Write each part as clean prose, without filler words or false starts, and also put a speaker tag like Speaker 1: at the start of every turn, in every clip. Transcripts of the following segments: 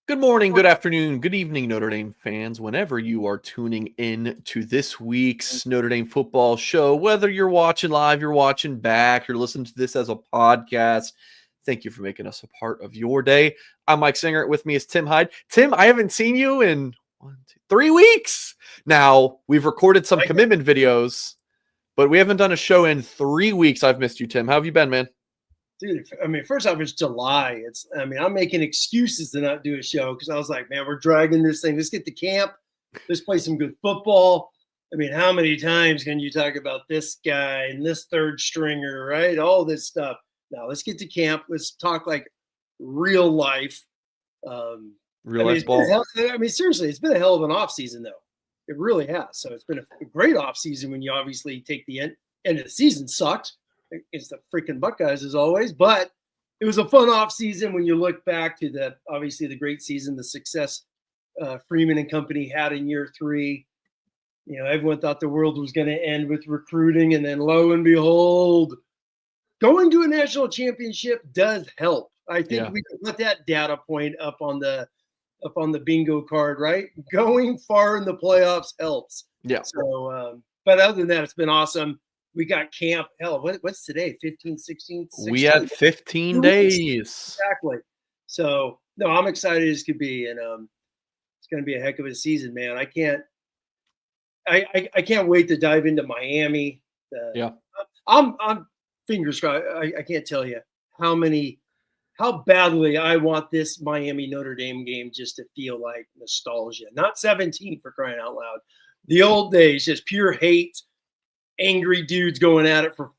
Speaker 1: Good morning, good afternoon, good evening, Notre Dame fans, whenever you are tuning in to this week's Notre Dame football show. Whether you're watching live, you're watching back, you're listening to this as a podcast, thank you for making us a part of your day. I'm Mike Singer. With me is Tim Hyde. Tim, I haven't seen you in 3 weeks. Now, we've recorded some commitment videos, but we haven't done a show in 3 weeks. I've missed you, Tim. How have you been, man?
Speaker 2: Dude, I mean, first off, it's July. I'm making excuses to not do a show because I was like, man, we're dragging this thing. Let's get to camp. Let's play some good football. I mean, how many times can you talk about this guy and this third stringer, right? All this stuff. Now, let's get to camp. Let's talk like real life.
Speaker 1: Real life ball.
Speaker 2: Seriously, it's been a hell of an off season, though. It really has. So it's been a great off season when you obviously take the end of the season sucked. It's the freaking Buckeyes as always, but it was a fun off season when you look back to the great season, the success Freeman and company had in year 3. You know, everyone thought the world was going to end with recruiting, and then lo and behold, going to a national championship does help. I think we can put that data point up on the bingo card, right? Going far in the playoffs helps.
Speaker 1: Yeah.
Speaker 2: So, but other than that, it's been awesome. We got camp. Hell, what's today? 15, 16? 16?
Speaker 1: We had 15 days.
Speaker 2: Exactly. So, no, I'm excited as could be. And it's going to be a heck of a season, man. I can't wait to dive into Miami. I'm fingers crossed. I can't tell you how badly I want this Miami Notre Dame game just to feel like nostalgia. Not 17 for crying out loud. The old days, just pure hate. Angry dudes going at it for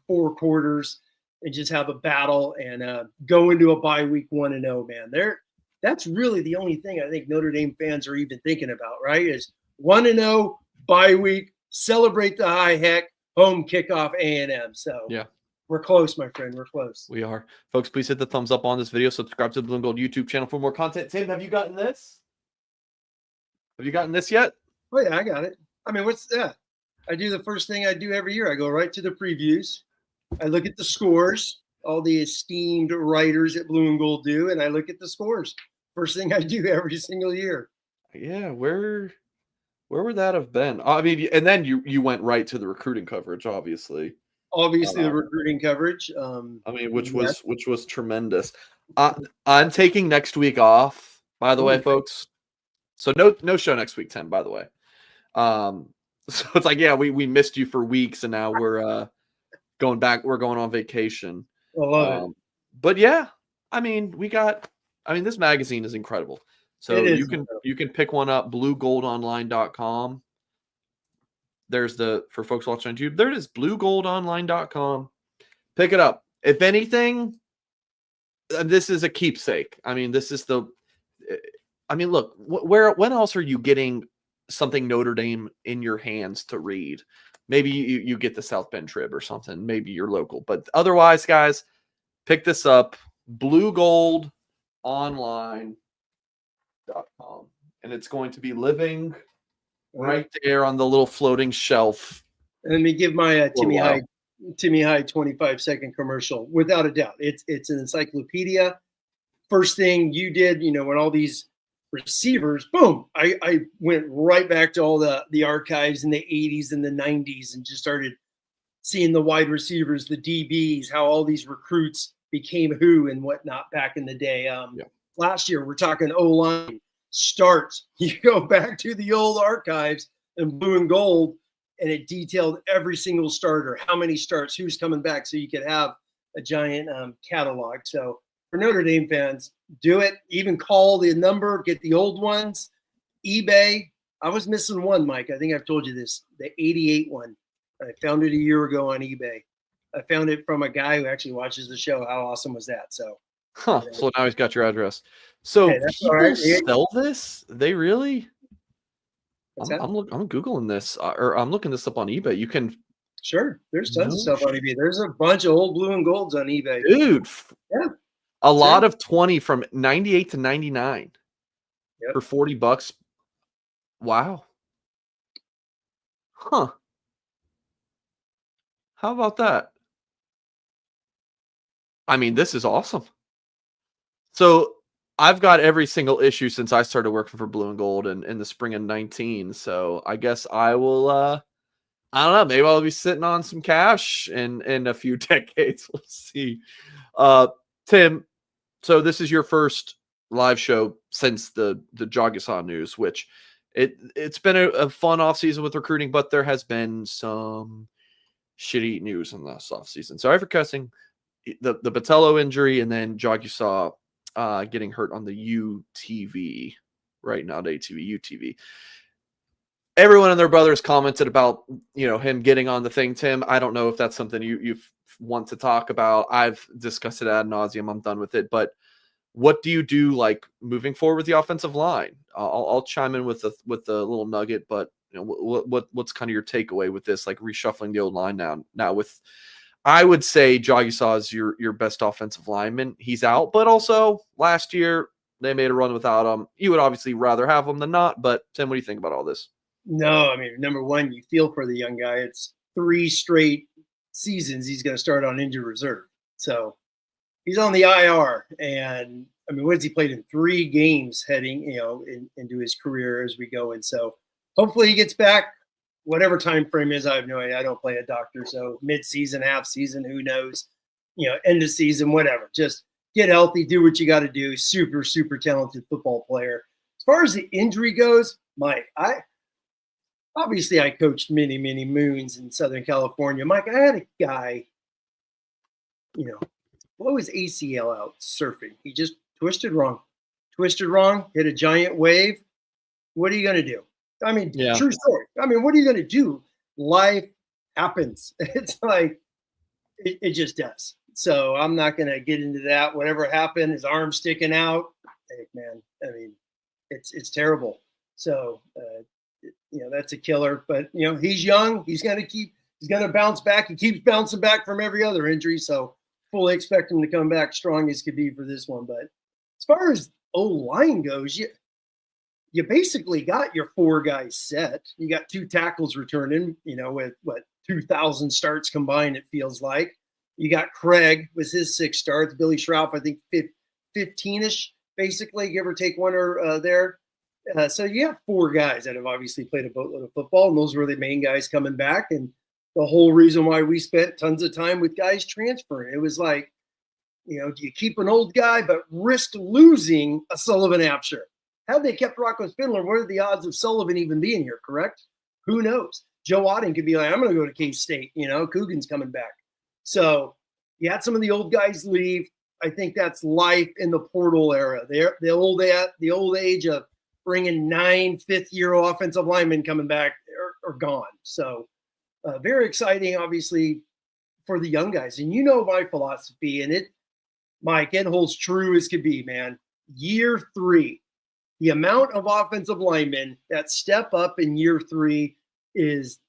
Speaker 2: 4 quarters and just have a battle and go into a bye week 1-0, man. That's really the only thing I think Notre Dame fans are even thinking about, right? Is 1-0 bye week, celebrate the high heck, home kickoff A&M. So
Speaker 1: yeah,
Speaker 2: we're close, my friend. We're close.
Speaker 1: We are, folks. Please hit the thumbs up on this video. Subscribe to the Blue and Gold YouTube channel for more content. Tim, have you gotten this? Have you gotten this yet?
Speaker 2: Oh yeah, I got it. I mean, what's that? I do the first thing I do every year. I go right to the previews. I look at the scores, all the esteemed writers at Blue and Gold do, and I look at the scores. First thing I do every single year.
Speaker 1: Yeah, where would that have been? I mean, and then you went right to the recruiting coverage, obviously.
Speaker 2: The recruiting coverage.
Speaker 1: I mean, which was tremendous. I'm taking next week off, by the way, folks. So no show next week, Tim, by the way. So it's like, yeah, we missed you for weeks, and now we're going back. We're going on vacation.
Speaker 2: I love it.
Speaker 1: But yeah, I mean, this magazine is incredible. So you can pick one up, bluegoldonline.com. There's for folks watching on YouTube, there it is, bluegoldonline.com. Pick it up. If anything, this is a keepsake. I mean, look, when else are you getting something Notre Dame in your hands to read? Maybe you get the South Bend Trib or something. Maybe you're local. But otherwise, guys, pick this up, bluegoldonline.com. And it's going to be living right there on the little floating shelf.
Speaker 2: Let me give my Timmy Hyde 25-second commercial. Without a doubt, it's an encyclopedia. First thing you did, when all these receivers, boom, I went right back to all the archives in the 80s and the 90s and just started seeing the wide receivers, the DBs, how all these recruits became who and whatnot back in the day. Last year, we're talking O-line starts. You go back to the old archives in Blue and Gold, and it detailed every single starter, how many starts, who's coming back, so you could have a giant catalog. So for Notre Dame fans, do it. Even call the number, get the old ones. eBay. I was missing one, Mike. I think I've told you this, the 88 one. I found it a year ago on eBay. I found it from a guy who actually watches the show. How awesome was that? So,
Speaker 1: so now he's got your address. So people sell this? They really? I'm Googling this, or I'm looking this up on eBay. You can.
Speaker 2: Sure. There's tons of stuff on eBay. There's a bunch of old Blue and Golds on eBay.
Speaker 1: Dude.
Speaker 2: Yeah.
Speaker 1: A lot of 20 from 98 to 99 for $40. Wow. Huh. How about that? I mean, this is awesome. So I've got every single issue since I started working for Blue and Gold in the spring of 19. So I guess I will, I don't know, maybe I'll be sitting on some cash in a few decades. We'll see. Tim, so this is your first live show since the Jagisan news, which it's been a fun offseason with recruiting, but there has been some shitty news in this offseason. Sorry for cussing. The Botello injury, and then Jagisan getting hurt on the UTV, right now, UTV. Everyone and their brothers commented about, him getting on the thing. Tim, I don't know if that's something you want to talk about. I've discussed it ad nauseum. I'm done with it. But what do you do, like, moving forward with the offensive line? I'll chime in with a little nugget, but what's kind of your takeaway with this, like reshuffling the old line now with, I would say Jagisan is your best offensive lineman. He's out, but also last year they made a run without him. You would obviously rather have him than not, but Tim, what do you think about all this?
Speaker 2: No, I mean, number one, you feel for the young guy. It's 3 straight seasons he's going to start on injured reserve. So he's on the IR. And I mean, what has he played in 3 games heading, into his career as we go? And so hopefully he gets back, whatever time frame is. I have no idea. I don't play a doctor. So mid-season, half season, who knows, end of season, whatever. Just get healthy, do what you got to do. Super, super talented football player. As far as the injury goes, Mike, obviously, I coached many, many moons in Southern California. Mike, I had a guy, blow his ACL out surfing. He just twisted wrong, hit a giant wave. What are you going to do? I mean, True story. I mean, what are you going to do? Life happens. It's like, it just does. So I'm not going to get into that. Whatever happened, his arm sticking out. Hey, man, I mean, it's terrible. So, that's a killer, but he's young. He's going to bounce back. He keeps bouncing back from every other injury. So fully expect him to come back strong as could be for this one. But as far as O-line goes, you basically got your 4 guys set. You got 2 tackles returning, with 2,000 starts combined, it feels like. You got Craig with his 6 starts, Billy Schraub, I think 15-ish, basically, give or take one or there. So you have 4 guys that have obviously played a boatload of football, and those were the main guys coming back. And the whole reason why we spent tons of time with guys transferring, it was like, do you keep an old guy but risk losing a Sullivan Absher? Had they kept Rocco Spindler, what are the odds of Sullivan even being here, correct? Who knows? Joe Otting could be like, I'm going to go to K-State. Coogan's coming back. So you had some of the old guys leave. I think that's life in the portal era. The old age of bringing 9 fifth-year offensive linemen coming back are gone. So very exciting, obviously, for the young guys. And my philosophy, and Mike, it holds true as could be, man. Year 3, the amount of offensive linemen that step up in year 3 is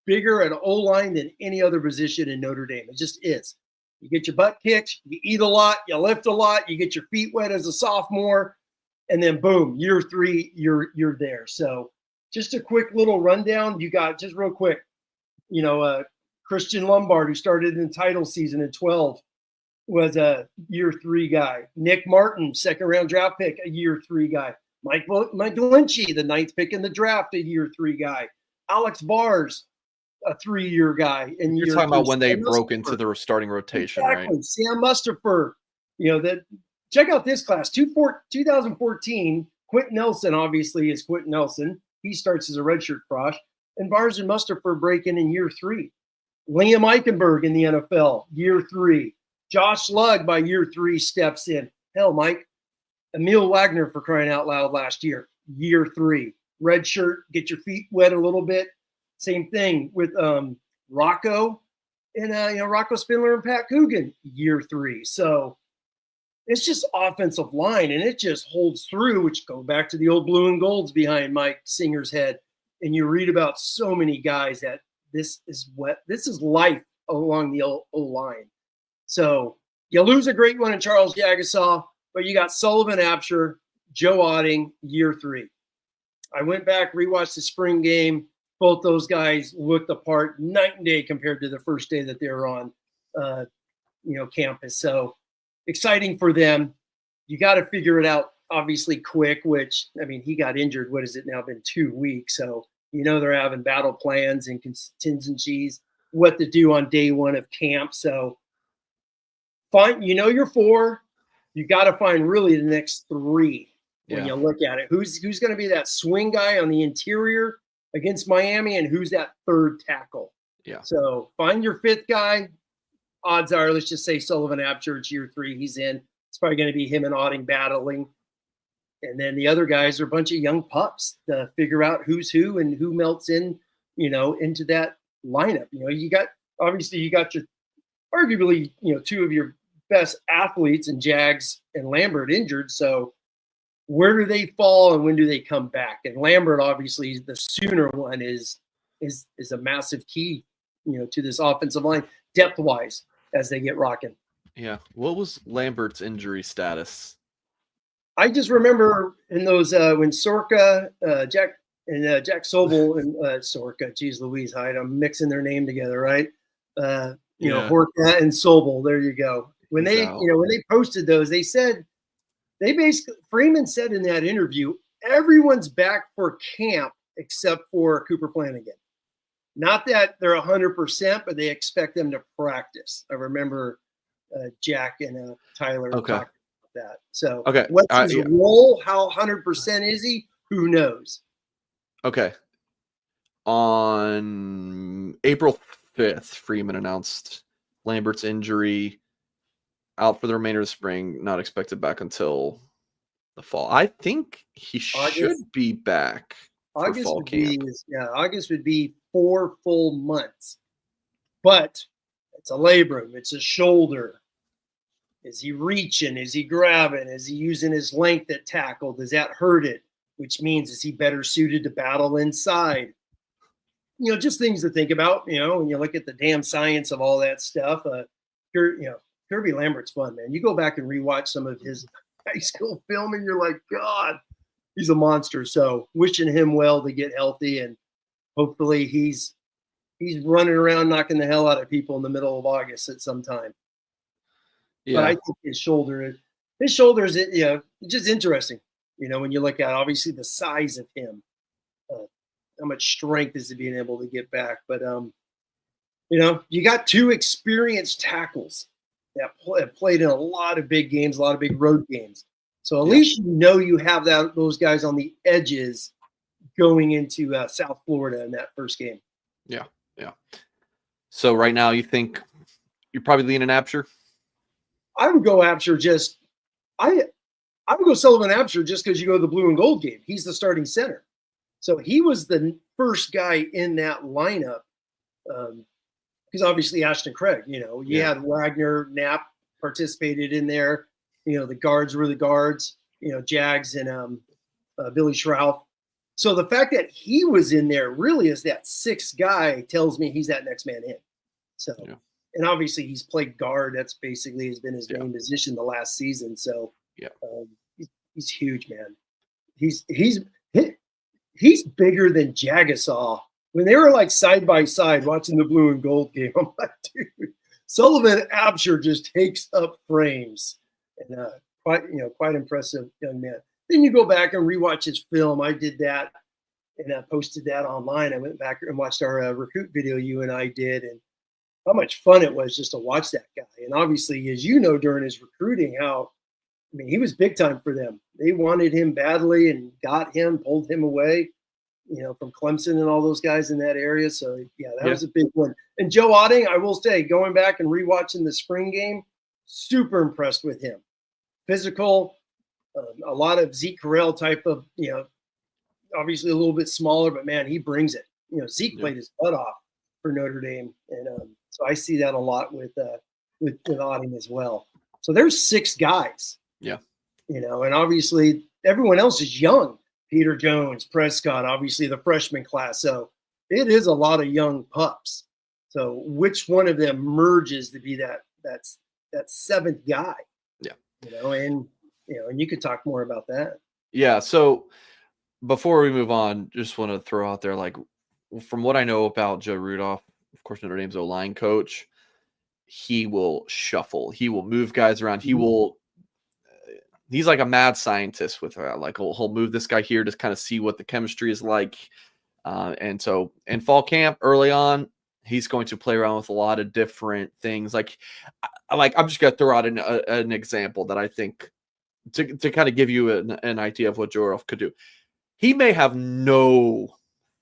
Speaker 2: bigger at O-line than any other position in Notre Dame. It just is. You get your butt kicked, you eat a lot, you lift a lot, you get your feet wet as a sophomore, and then boom, year 3, you're there. So just a quick little rundown. You got, just real quick, Christian Lombard, who started in title season in 12, was a year 3 guy. Nick Martin, 2nd round draft pick, a year 3 guy. Mike Valenci, the 9th pick in the draft, a year 3 guy. Alex Bars, a 3-year guy. And
Speaker 1: you're talking about when they broke into the starting rotation,
Speaker 2: exactly.
Speaker 1: right?
Speaker 2: Sam Mustipher, check out this class. 2014, Quentin Nelson obviously is Quentin Nelson. He starts as a redshirt frosh. And Bars and Mustipher break in year 3. Liam Eichenberg in the NFL, year 3. Josh Lugg by year 3 steps in. Hell, Mike. Emil Wagner, for crying out loud, last year, year 3. Red shirt, get your feet wet a little bit. Same thing with Rocco and Rocco Spindler and Pat Coogan, year 3. So it's just offensive line, and it just holds through, which go back to the old blue and golds behind Mike Singer's head. And you read about so many guys that this is life along the O-line. So you lose a great one in Charles Jagisan, but you got Sullivan Absher, Joe Otting, year 3. I went back, rewatched the spring game. Both those guys looked apart night and day compared to the first day that they were on, campus. So exciting for them. You got to figure it out obviously Quick, which, I mean, he got injured. What has it now been 2 weeks? So, they're having battle plans and contingencies, what to do on day one of camp. So find, your 4, you got to find really the next 3 when you look at it. Who's going to be that swing guy on the interior against Miami, and who's that third tackle?
Speaker 1: Yeah.
Speaker 2: So find your 5th guy. Odds are, let's just say Sullivan Absher, it's year 3, he's in. It's probably going to be him and Otting battling. And then the other guys are a bunch of young pups to figure out who's who and who melts in, into that lineup. You got your arguably, 2 of your best athletes in Jags and Lambert injured. So where do they fall and when do they come back? And Lambert, obviously, the sooner one is a massive key, to this offensive line depth wise as they get rocking.
Speaker 1: Yeah. What was Lambert's injury status?
Speaker 2: I just remember in those when Sorka, Jack Sobel and Sorka, geez Louise, Hyde, I'm mixing their name together, right? Horka and Sobel. There you go. When they posted those, Freeman said in that interview, everyone's back for camp except for Cooper Flanagan. Not that they're 100%, but they expect them to practice. I remember Jack and Tyler talking about that. So what's his role? How 100% is he? Who knows?
Speaker 1: Okay. On April 5th, Freeman announced Lambert's injury, out for the remainder of the spring, not expected back until the fall. I think he should be back for fall camp.
Speaker 2: August would be 4 full months. But it's a labrum. It's a shoulder. Is he reaching? Is he grabbing? Is he using his length at tackle? Does that hurt it? Which means, is he better suited to battle inside? Just things to think about, when you look at the damn science of all that stuff. Kirby Lambert's fun, man. You go back and rewatch some of his high school film and you're like, God, he's a monster. So wishing him well to get healthy, and hopefully he's running around knocking the hell out of people in the middle of August at some time. Yeah. But I think his shoulder is, just interesting. When you look at obviously the size of him, how much strength is he being able to get back. But, you got 2 experienced tackles that played in a lot of big games, a lot of big road games. So at least you have those guys on the edges going into South Florida in that first game.
Speaker 1: Yeah, yeah. So right now you think you're probably leaning Absher?
Speaker 2: I would go Absher I would go Sullivan Absher just because you go to the blue and gold game. He's the starting center. So he was the first guy in that lineup. Because obviously Ashton Craig, you had Wagner, Knapp participated in there. The guards were the guards, Jags and Billy Schroff. So the fact that he was in there really as that 6th guy tells me he's that next man in. So, and obviously he's played guard. That's basically has been his main position the last season. So he's huge, man. He's bigger than Jagasaw. When they were like side by side watching the blue and gold game, I'm like, dude, Sullivan Absher just takes up frames, and quite impressive young man. Then you go back and rewatch his film. I did that, and I posted that online. I went back and watched our recruit video you and I did, and how much fun it was just to watch that guy. And obviously, as you know, during his recruiting, he was big time for them. They wanted him badly and got him, pulled him away. From Clemson and all those guys in that area. So, that was a big one. And Joe Otting, I will say, going back and rewatching the spring game, super impressed with him. Physical, a lot of Zeke Correll type of, obviously a little bit smaller, but, man, he brings it. Zeke played his butt off for Notre Dame. And so I see that a lot with Otting as well. So there's 6 guys. Yeah. And obviously everyone else is young. Peter Jones, Prescott, obviously the freshman class. So it is a lot of young pups. So which one of them merges to be that 7th guy? Yeah. And you could talk more about that.
Speaker 1: Yeah. So before we move on, just want to throw out there, like, from what I know about Joe Rudolph, of course, Notre Dame's O-line coach, he will shuffle. He will move guys around. He will he's like a mad scientist with like he'll move this guy here to kind of see what the chemistry is like. And so in fall camp early on, he's going to play around with a lot of different things. Like I'm just going to throw out an example that I think to kind of give you an idea of what Jorov could do. He may have no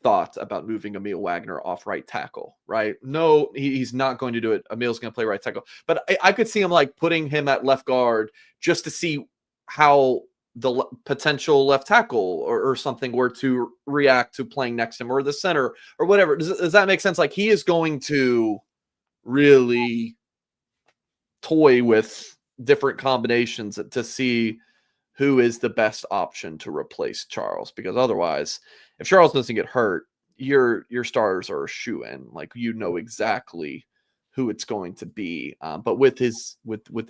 Speaker 1: thought about moving Emil Wagner off right tackle, right? No, he's not going to do it. Emil's going to play right tackle. But I could see him like putting him at left guard just to see how the potential left tackle or something were to react to playing next to him, or the center or whatever. Does that make sense? Like, he is going to really toy with different combinations to see who is the best option to replace Charles, because otherwise, if Charles doesn't get hurt, your starters are a shoe-in. Like, you know exactly who it's going to be. But with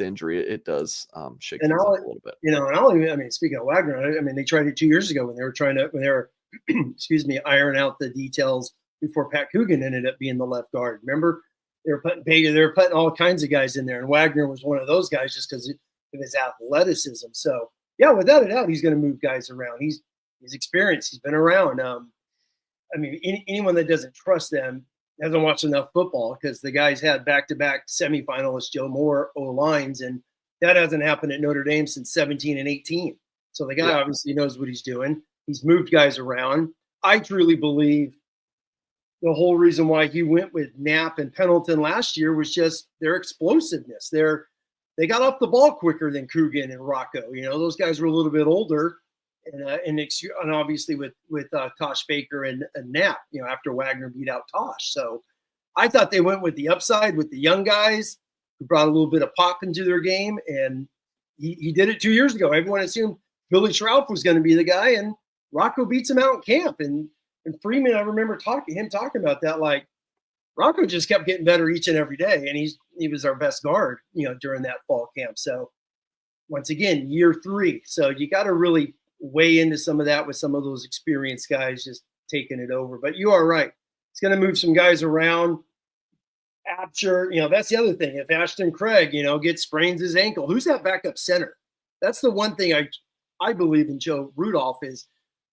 Speaker 1: injury, it does shake things up a little bit.
Speaker 2: I mean, speaking of Wagner, I mean, they tried it 2 years ago when they were excuse me, iron out the details before Pat Coogan ended up being the left guard. Remember, they were putting all kinds of guys in there, and Wagner was one of those guys just because of his athleticism. So yeah, without a doubt, he's going to move guys around. He's experienced. He's been around. I mean, anyone that doesn't trust them hasn't watched enough football, because the guys had back-to-back semifinalists Joe Moore O-lines, and that hasn't happened at Notre Dame since 17 and 18. So the guy obviously knows what he's doing. He's moved guys around. I truly believe the whole reason why he went with Knapp and Pendleton last year was just their explosiveness. They got off the ball quicker than Coogan and Rocco. Those guys were a little bit older, and obviously with Tosh Baker and Knapp, after Wagner beat out Tosh. So I thought they went with the upside with the young guys who brought a little bit of pop into their game, and he did it 2 years ago. Everyone assumed Billy Schroff was going to be the guy, and Rocco beats him out in camp. And Freeman, I remember talking about that, like, Rocco just kept getting better each and every day, and he was our best guard, during that fall camp. So once again, year 3. So you got to really weigh into some of that with some of those experienced guys just taking it over. But you are right. It's going to move some guys around. Absher, that's the other thing. If Ashton Craig, sprains his ankle, who's that backup center? That's the one thing I believe in Joe Rudolph is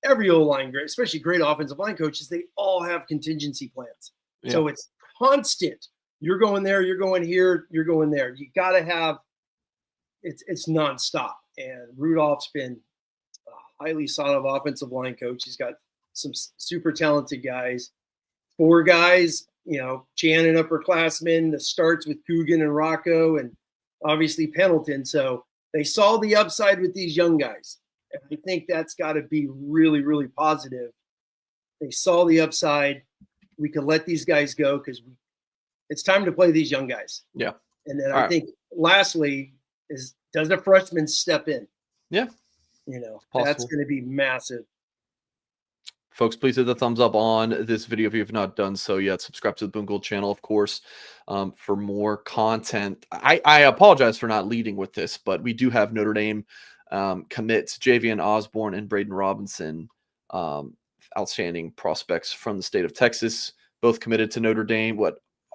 Speaker 2: every O-line, especially great offensive line coaches, they all have contingency plans. Yeah. So it's constant. You're going there, you're going here, you're going there. You got to have it's nonstop. And Rudolph's been a highly sought-of offensive line coach. He's got some super talented guys. 4 guys, Channon upperclassmen. The starts with Coogan and Rocco, and obviously Pendleton. So they saw the upside with these young guys. And I think that's got to be really, really positive. They saw the upside. We could let these guys go because it's time to play these young guys.
Speaker 1: Yeah.
Speaker 2: And then I think lastly does a freshman step in?
Speaker 1: Yeah.
Speaker 2: That's going to be massive.
Speaker 1: Folks, please hit the thumbs up on this video if you have not done so yet. Subscribe to the Boone Gold channel, of course, for more content. I apologize for not leading with this, but we do have Notre Dame commits Javian Osborne and Brayden Robinson, outstanding prospects from the state of Texas, both committed to Notre Dame.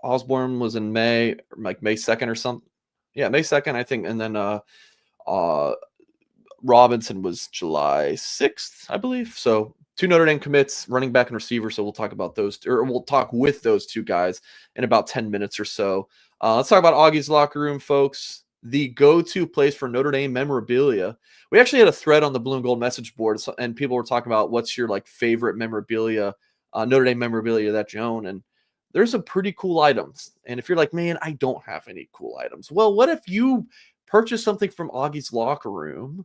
Speaker 1: Osborne was in May 2nd or something. Yeah, May 2nd, I think. And then Robinson was July 6th, I believe. So 2 Notre Dame commits, running back and receiver. So we'll talk about those, or we'll talk with those 2 guys in about 10 minutes or so. Let's talk about Augie's Locker Room, folks. The go-to place for Notre Dame memorabilia. We actually had a thread on the Blue and Gold message board, and people were talking about what's your favorite memorabilia, Notre Dame memorabilia that you own, and there's some pretty cool items. And if you're like, man, I don't have any cool items, well, what if you purchase something from Augie's Locker Room,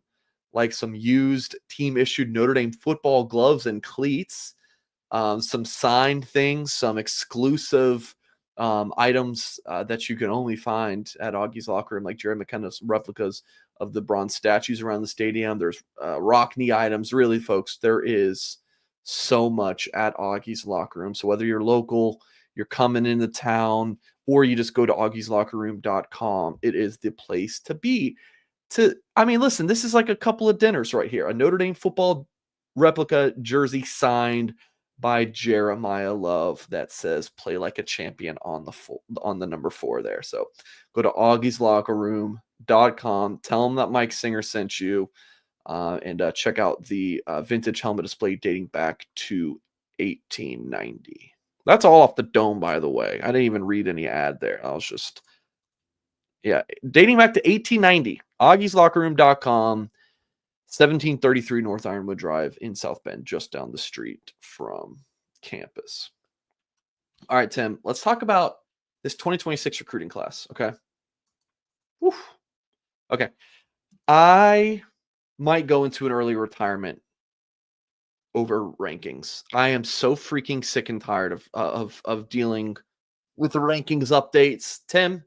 Speaker 1: like some used team-issued Notre Dame football gloves and cleats, some signed things, some exclusive items that you can only find at Augie's Locker Room, like Jerry McKenna's replicas of the bronze statues around the stadium. There's Rockney items. Really, folks, there is so much at Augie's Locker Room. So whether you're local, you're coming into town, or you just go to augieslockerroom.com, it is the place to be. Listen, this is like a couple of dinners right here. A Notre Dame football replica jersey signed by Jeremiah Love that says "Play like a champion" on the number 4 there. So go to augieslockerroom.com. HydeLockerRoom.com. Tell them that Mike Singer sent you, and check out the vintage helmet display dating back to 1890. That's all off the dome, by the way. I didn't even read any ad there. I was just, dating back to 1890. AugiesLockerRoom.com, 1733 North Ironwood Drive in South Bend, just down the street from campus. All right, Tim, let's talk about this 2026 recruiting class, okay? Whew. Okay. I might go into an early retirement over rankings. I am so freaking sick and tired of dealing with the rankings updates. Tim,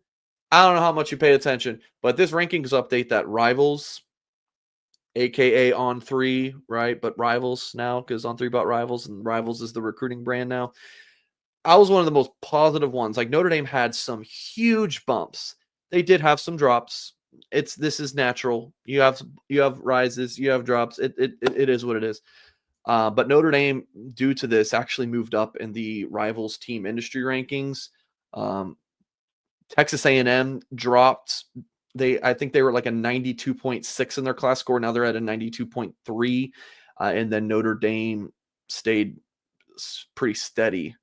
Speaker 1: I don't know how much you paid attention, but this rankings update that Rivals, aka On3, right? But Rivals now, because On3 bought Rivals, and Rivals is the recruiting brand now. I was one of the most positive ones. Like, Notre Dame had some huge bumps. They did have some drops. This is natural. You have rises, you have drops. It is what it is. But Notre Dame, due to this, actually moved up in the Rivals team industry rankings. Texas A&M dropped. I think they were like a 92.6 in their class score. Now they're at a 92.3. And then Notre Dame stayed pretty steady.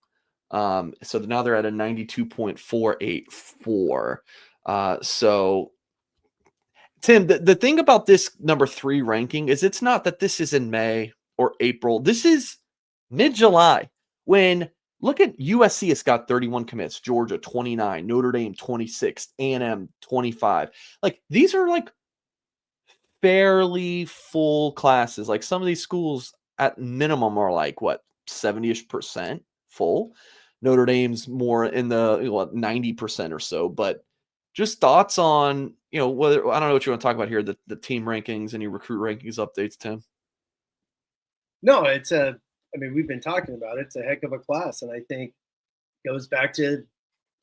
Speaker 1: So now they're at a 92.484. So, Tim, the thing about this number 3 ranking is it's not that this is in May or April. This is mid-July, when look at USC has got 31 commits, Georgia 29, Notre Dame 26, A&M 25. Like, these are like fairly full classes. Like, some of these schools at minimum are like, what, 70-ish% full. Notre Dame's more in the 90% or so. But just thoughts on, whether, I don't know what you want to talk about here, the team rankings and your recruit rankings updates, Tim.
Speaker 2: No, we've been talking about it. It's a heck of a class. And I think it goes back to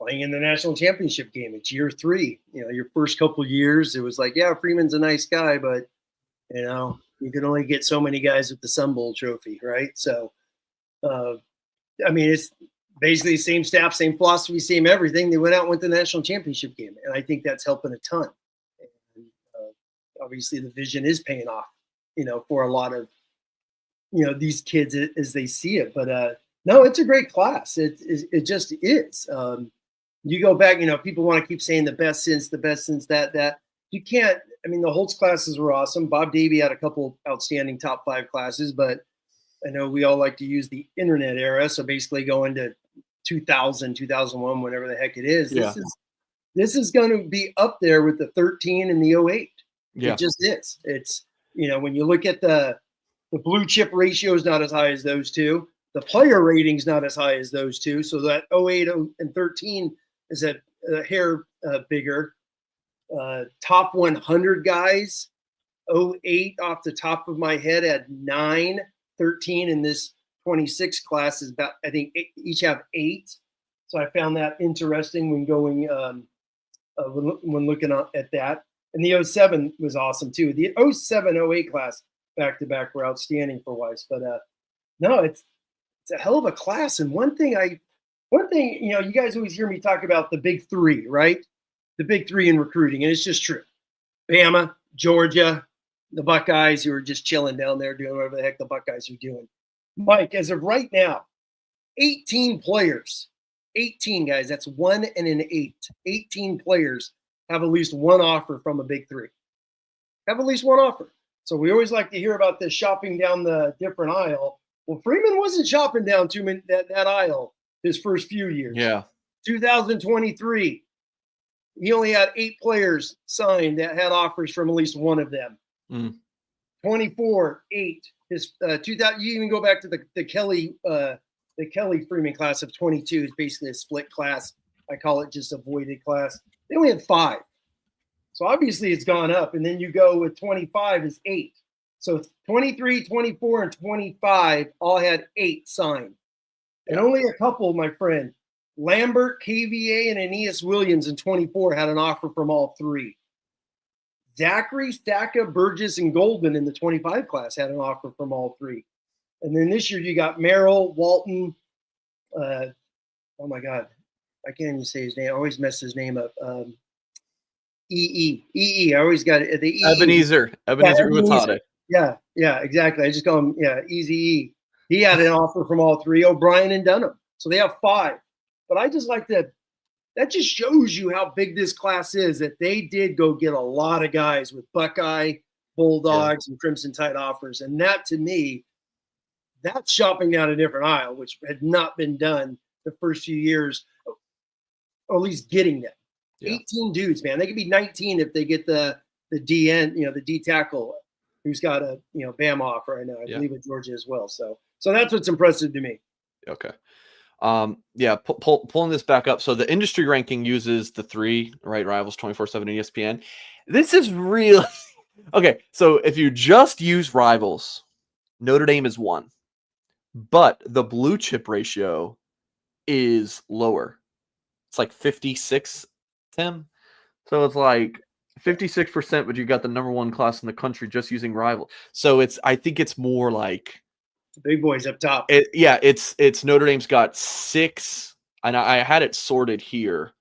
Speaker 2: playing in the national championship game. It's year 3. Your first couple of years, it was like, yeah, Freeman's a nice guy, but, you can only get so many guys with the Sun Bowl trophy, right? So, it's basically same staff, same philosophy, same everything. They went out and went to the national championship game. And I think that's helping a ton. And, obviously the vision is paying off, for a lot of, these kids as they see it. But no, it's a great class. It just is. You go back, people want to keep saying the best since that. You can't. The Holtz classes were awesome. Bob Davie had a couple outstanding top 5 classes, but I know we all like to use the internet era. So basically going to 2000, 2001, whatever the heck it is.
Speaker 1: Yeah.
Speaker 2: This is going to be up there with the 13 and the 08.
Speaker 1: Yeah.
Speaker 2: It just is. It's, when you look at the blue chip ratio is not as high as those two. The player rating's not as high as those two. So that 08 and 13 is a hair bigger. Top 100 guys, 08 off the top of my head had 9, 13 in this 26 class is about, I think each have 8. So I found that interesting when going, when looking at that. And the 07 was awesome too. The 07-08 class back-to-back were outstanding for Weiss. But no, it's a hell of a class. And one thing, you guys always hear me talk about the big 3, right? The big 3 in recruiting. And it's just true. Bama, Georgia, the Buckeyes, who are just chilling down there doing whatever the heck the Buckeyes are doing. Mike, as of right now, 18 players, 18 guys, that's 1 and an 8. 18 players have at least one offer from a big 3. Have at least one offer. So we always like to hear about this shopping down the different aisle. Well, Freeman wasn't shopping down that aisle his first few years.
Speaker 1: Yeah. 2023,
Speaker 2: he only had 8 players signed that had offers from at least one of them. 24, 8. His 2000. You even go back to the Kelly Freeman class of 22 is basically a split class. I call it just a voided class. They only had 5. So obviously it's gone up. And then you go with 25 is 8. So 23, 24, and 25 all had 8 signed. And only a couple, my friend, Lambert, KVA, and Aeneas Williams in 24 had an offer from all 3. Zachary, Stacka, Burgess, and Golden in the 25 class had an offer from all 3. And then this year you got Merrill, Walton. Oh my God, I can't even say his name. I always mess his name up. EE. I always got it. The EE.
Speaker 1: Ebenezer Umatade.
Speaker 2: Yeah, exactly. I just call him, Easy E. He had an offer from all three, O'Brien and Dunham. So they have 5. But I just like that just shows you how big this class is, that they did go get a lot of guys with Buckeye, Bulldogs, and Crimson Tide offers. And that, to me, that's shopping down a different aisle, which had not been done the first few years, or at least getting them. 18 dudes, man. They could be 19 if they get the DN, the D tackle, who's got a Bama offer right now. I believe at Georgia as well. So that's what's impressive to me.
Speaker 1: Okay. Pulling this back up. So the industry ranking uses the 3, right? Rivals 24/7 and ESPN. This is real. Okay. So if you just use Rivals, Notre Dame is 1, but the blue chip ratio is lower. It's like 56, Tim. So it's like 56%, but you got the number 1 class in the country just using Rival. So I think it's more like
Speaker 2: the big boys up top.
Speaker 1: It's Notre Dame's got 6, and I had it sorted here.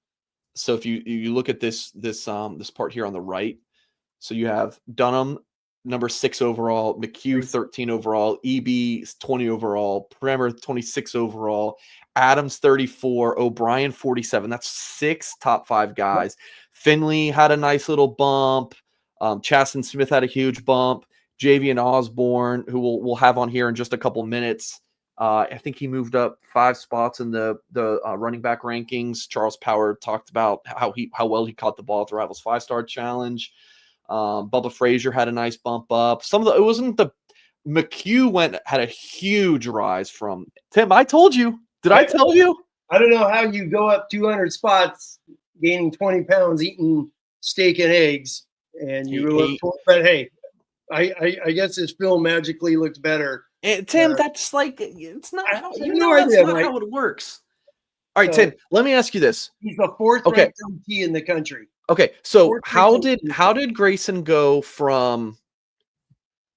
Speaker 1: So if you look at this part here on the right, so you have Dunham number 6 overall, McHugh 13 overall, EB 20 overall, Bremer 26 overall, Adams 34, O'Brien 47. That's 6 top 5 guys. Finley had a nice little bump. Chasten Smith had a huge bump. Javian Osborne, who we'll have on here in just a couple minutes. I think he moved up 5 spots in the running back rankings. Charles Power talked about how well he caught the ball at the Rivals 5-star challenge. Bubba Frazier had a nice bump up. McHugh had a huge rise from Tim. I told you. Did I tell you?
Speaker 2: I don't know how you go up 200 spots, gaining 20 pounds, eating steak and eggs, and but hey, I guess his film magically looked better.
Speaker 1: Tim, that's like, it's not.
Speaker 2: That's
Speaker 1: not how it works. All right, Tim. Let me ask you this.
Speaker 2: He's the 4th ranked OT in the country.
Speaker 1: Okay, so how did Grayson go from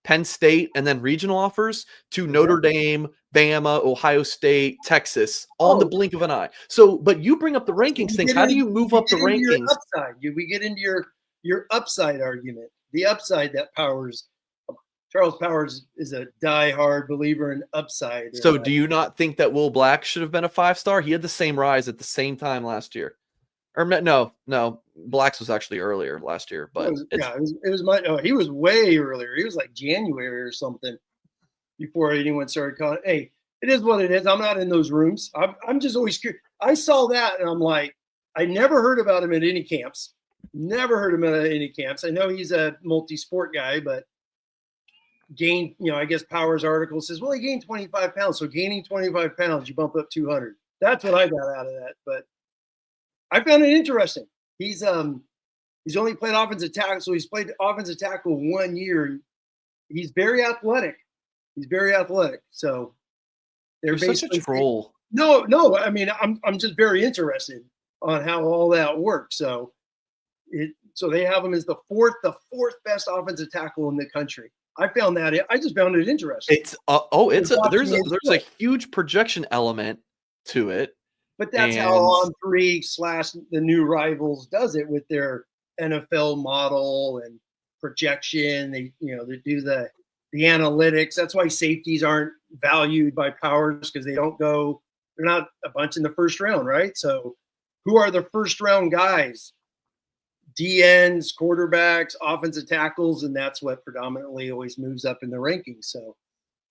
Speaker 1: Penn State and then regional offers to Notre Dame, Bama, Ohio State, Texas, all in the blink of an eye? So, but you bring up the rankings thing. How do you move up the rankings?
Speaker 2: We get into your upside argument. The upside that Charles Powers is a diehard believer in upside.
Speaker 1: So, do you not think that Will Black should have been a 5-star? He had the same rise at the same time last year. Or no, Black's was actually earlier last year, but
Speaker 2: he was way earlier. He was like January or something before anyone started calling. Hey, it is what it is. I'm not in those rooms. I'm just always curious. I saw that and I'm like, I never heard about him at any camps. I know he's a multi-sport guy, but gained, I guess Powers' article says, well, he gained 25 pounds. So gaining 25 pounds, you bump up 200. That's what I got out of that. But I found it interesting. He's only played offensive tackle, so he's played offensive tackle 1 year. He's very athletic. So
Speaker 1: they're such a troll.
Speaker 2: No. I mean, I'm just very interested on how all that works. So they have him as the fourth best offensive tackle in the country. I just found it interesting.
Speaker 1: There's a huge projection element to it.
Speaker 2: But that's how On3 / the new Rivals does it with their NFL model and projection. They do the analytics. That's why safeties aren't valued by Powers, because they're not a bunch in the first round, right? So who are the first round guys? DNs, quarterbacks, offensive tackles, and that's what predominantly always moves up in the rankings. So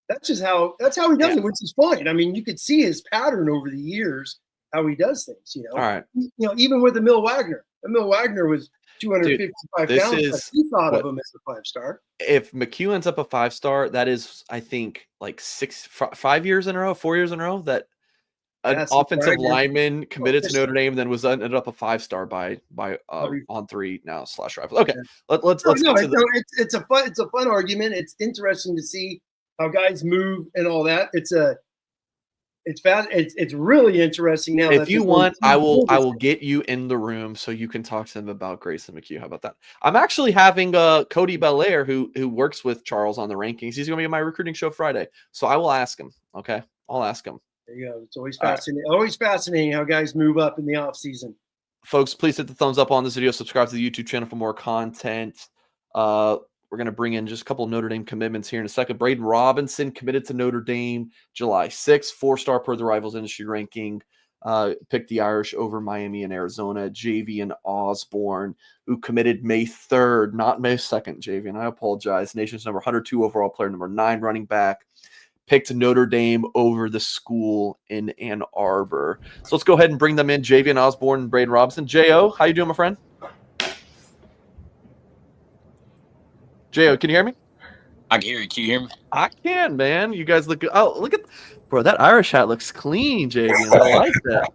Speaker 2: that's how he does it, which is fine. I mean, you could see his pattern over the years, how he does things,
Speaker 1: All right.
Speaker 2: Even with Emil Wagner. Emil Wagner was 255 pounds. He thought of him as a 5-star.
Speaker 1: If McHugh ends up a 5-star, that is, I think, like 4 years in a row that an offensive lineman committed to Notre Dame, then ended up a 5-star by On3 now / Rivals. Okay, let's.
Speaker 2: It's a fun argument. It's interesting to see how guys move and all that. It's really interesting now.
Speaker 1: If you want, I will get you in the room so you can talk to them about Grayson McHugh. How about that? I'm actually having Cody Belair, who works with Charles on the rankings. He's going to be on my recruiting show Friday, so I will ask him. Okay, I'll ask him.
Speaker 2: There you go. It's always fascinating. Always fascinating how guys move up in the off season.
Speaker 1: Folks, please hit the thumbs up on this video. Subscribe to the YouTube channel for more content. We're going to bring in just a couple of Notre Dame commitments here in a second. Brayden Robinson committed to Notre Dame July 6th, 4-star per the Rivals industry ranking. Picked the Irish over Miami and Arizona. Javian Osborne, who committed May 3rd, not May 2nd, Javian. I apologize. Nation's number 102 overall player, number 9 running back. Picked Notre Dame over the school in Ann Arbor. So let's go ahead and bring them in. Javian Osborne and Brayden Robinson. J.O., how you doing, my friend? J.O., can you hear me?
Speaker 3: I can hear you. Can you hear me?
Speaker 1: I can, man. You guys look good. Oh, look at bro. That Irish hat looks clean, Javian. I like that.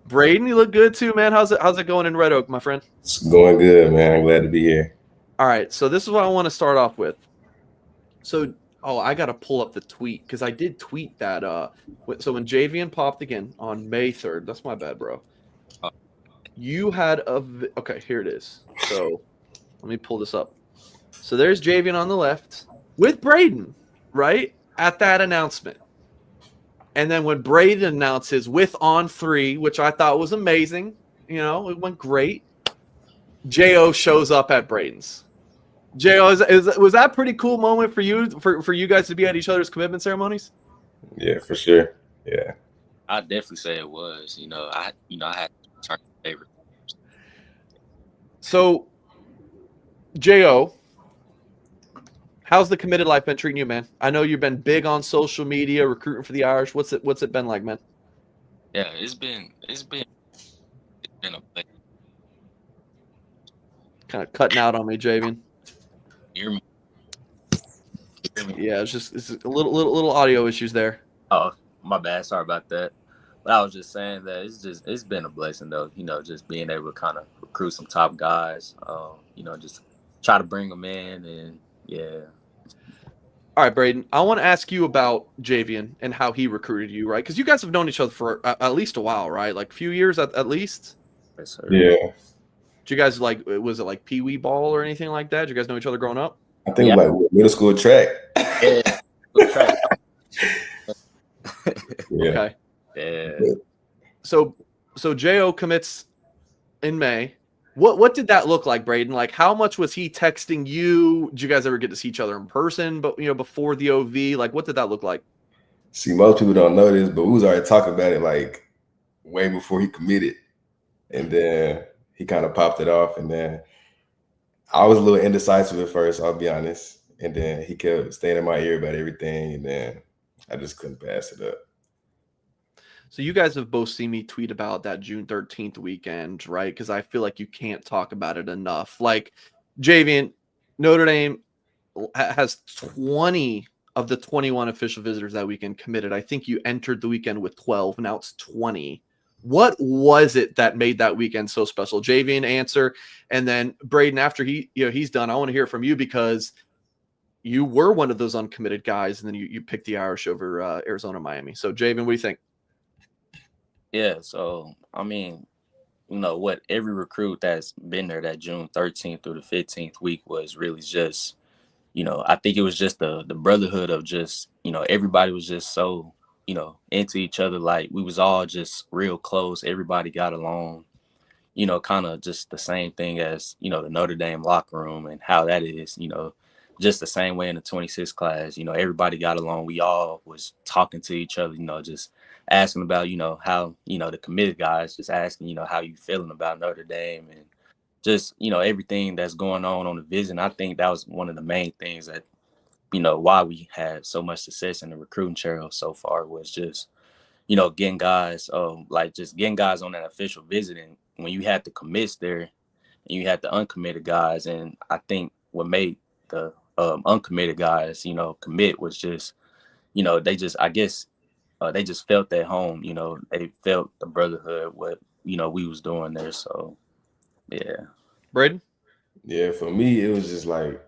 Speaker 1: Brayden, you look good too, man. How's it going in Red Oak, my friend?
Speaker 4: It's going good, man. I'm glad to be here.
Speaker 1: All right. So this is what I want to start off with. So, I got to pull up the tweet because I did tweet that. So when Javian popped again on May 3rd, that's my bad, bro. You had okay, here it is. So let me pull this up. So there's Javian on the left with Brayden, right, at that announcement. And then when Brayden announces with on 3, which I thought was amazing, it went great. J.O. shows up at Brayden's. J.O., was that a pretty cool moment for you for you guys to be at each other's commitment ceremonies?
Speaker 4: Yeah, for sure. Yeah.
Speaker 3: I definitely say it was. I had to turn favorite.
Speaker 1: So, J.O., how's the committed life been treating you, man? I know you've been big on social media, recruiting for the Irish. What's it been like, man?
Speaker 3: Yeah, it's been a
Speaker 1: kind of cutting out on me, Javian.
Speaker 3: Hear me?
Speaker 1: Yeah, it's a little audio issues there.
Speaker 3: Oh, my bad. Sorry about that. But I was just saying that it's been a blessing though. Just being able to kind of recruit some top guys. Just try to bring them in, and yeah.
Speaker 1: All right, Brayden, I want to ask you about Javian and how he recruited you, right? Because you guys have known each other for at least a while, right? Like a few years at least.
Speaker 3: Yes, sir.
Speaker 4: Yeah.
Speaker 1: Did you guys was it like Pee Wee ball or anything like that? Did you guys know each other growing up?
Speaker 4: I think like middle school track.
Speaker 3: Yeah. Track.
Speaker 4: Yeah.
Speaker 1: Okay.
Speaker 3: Yeah.
Speaker 1: So J.O. commits in May. What did that look like, Brayden? Like, how much was he texting you? Did you guys ever get to see each other in person? But before the OV, like, what did that look like?
Speaker 4: See, most people don't know this, but we was already talking about it like way before he committed, and then he kind of popped it off, and then I was a little indecisive at first, I'll be honest, and then he kept staying in my ear about everything, and then I just couldn't pass it up.
Speaker 1: So you guys have both seen me tweet about that June 13th weekend, right? Because I feel like you can't talk about it enough. Like, Javian, Notre Dame has 20 of the 21 official visitors that weekend committed. I think you entered the weekend with 12. Now it's 20. What was it that made that weekend so special? Javian, answer. And then Brayden, after he's done, I want to hear it from you because you were one of those uncommitted guys, and then you picked the Irish over Arizona, Miami. So, Javian, what do you think?
Speaker 3: Yeah, so I mean, what every recruit that's been there that June 13th through the 15th week was really just, I think it was just the brotherhood of just, everybody was just so, into each other. Like we was all just real close. Everybody got along, kind of just the same thing as, the Notre Dame locker room and how that is, just the same way in the 26 class, everybody got along. We all was talking to each other, just asking about, how, the committed guys, just asking, how you feeling about Notre Dame and just, everything that's going on the visit. I think that was one of the main things that, why we had so much success in the recruiting trail so far was just, getting guys, just getting guys on that official visit. And when you had the commits there and you had the uncommitted guys, and I think what made the uncommitted guys, commit was just, they just, I guess, they just felt at home, they felt the brotherhood, what, we was doing there. So, yeah.
Speaker 1: Brayden?
Speaker 4: Yeah, for me, it was just like,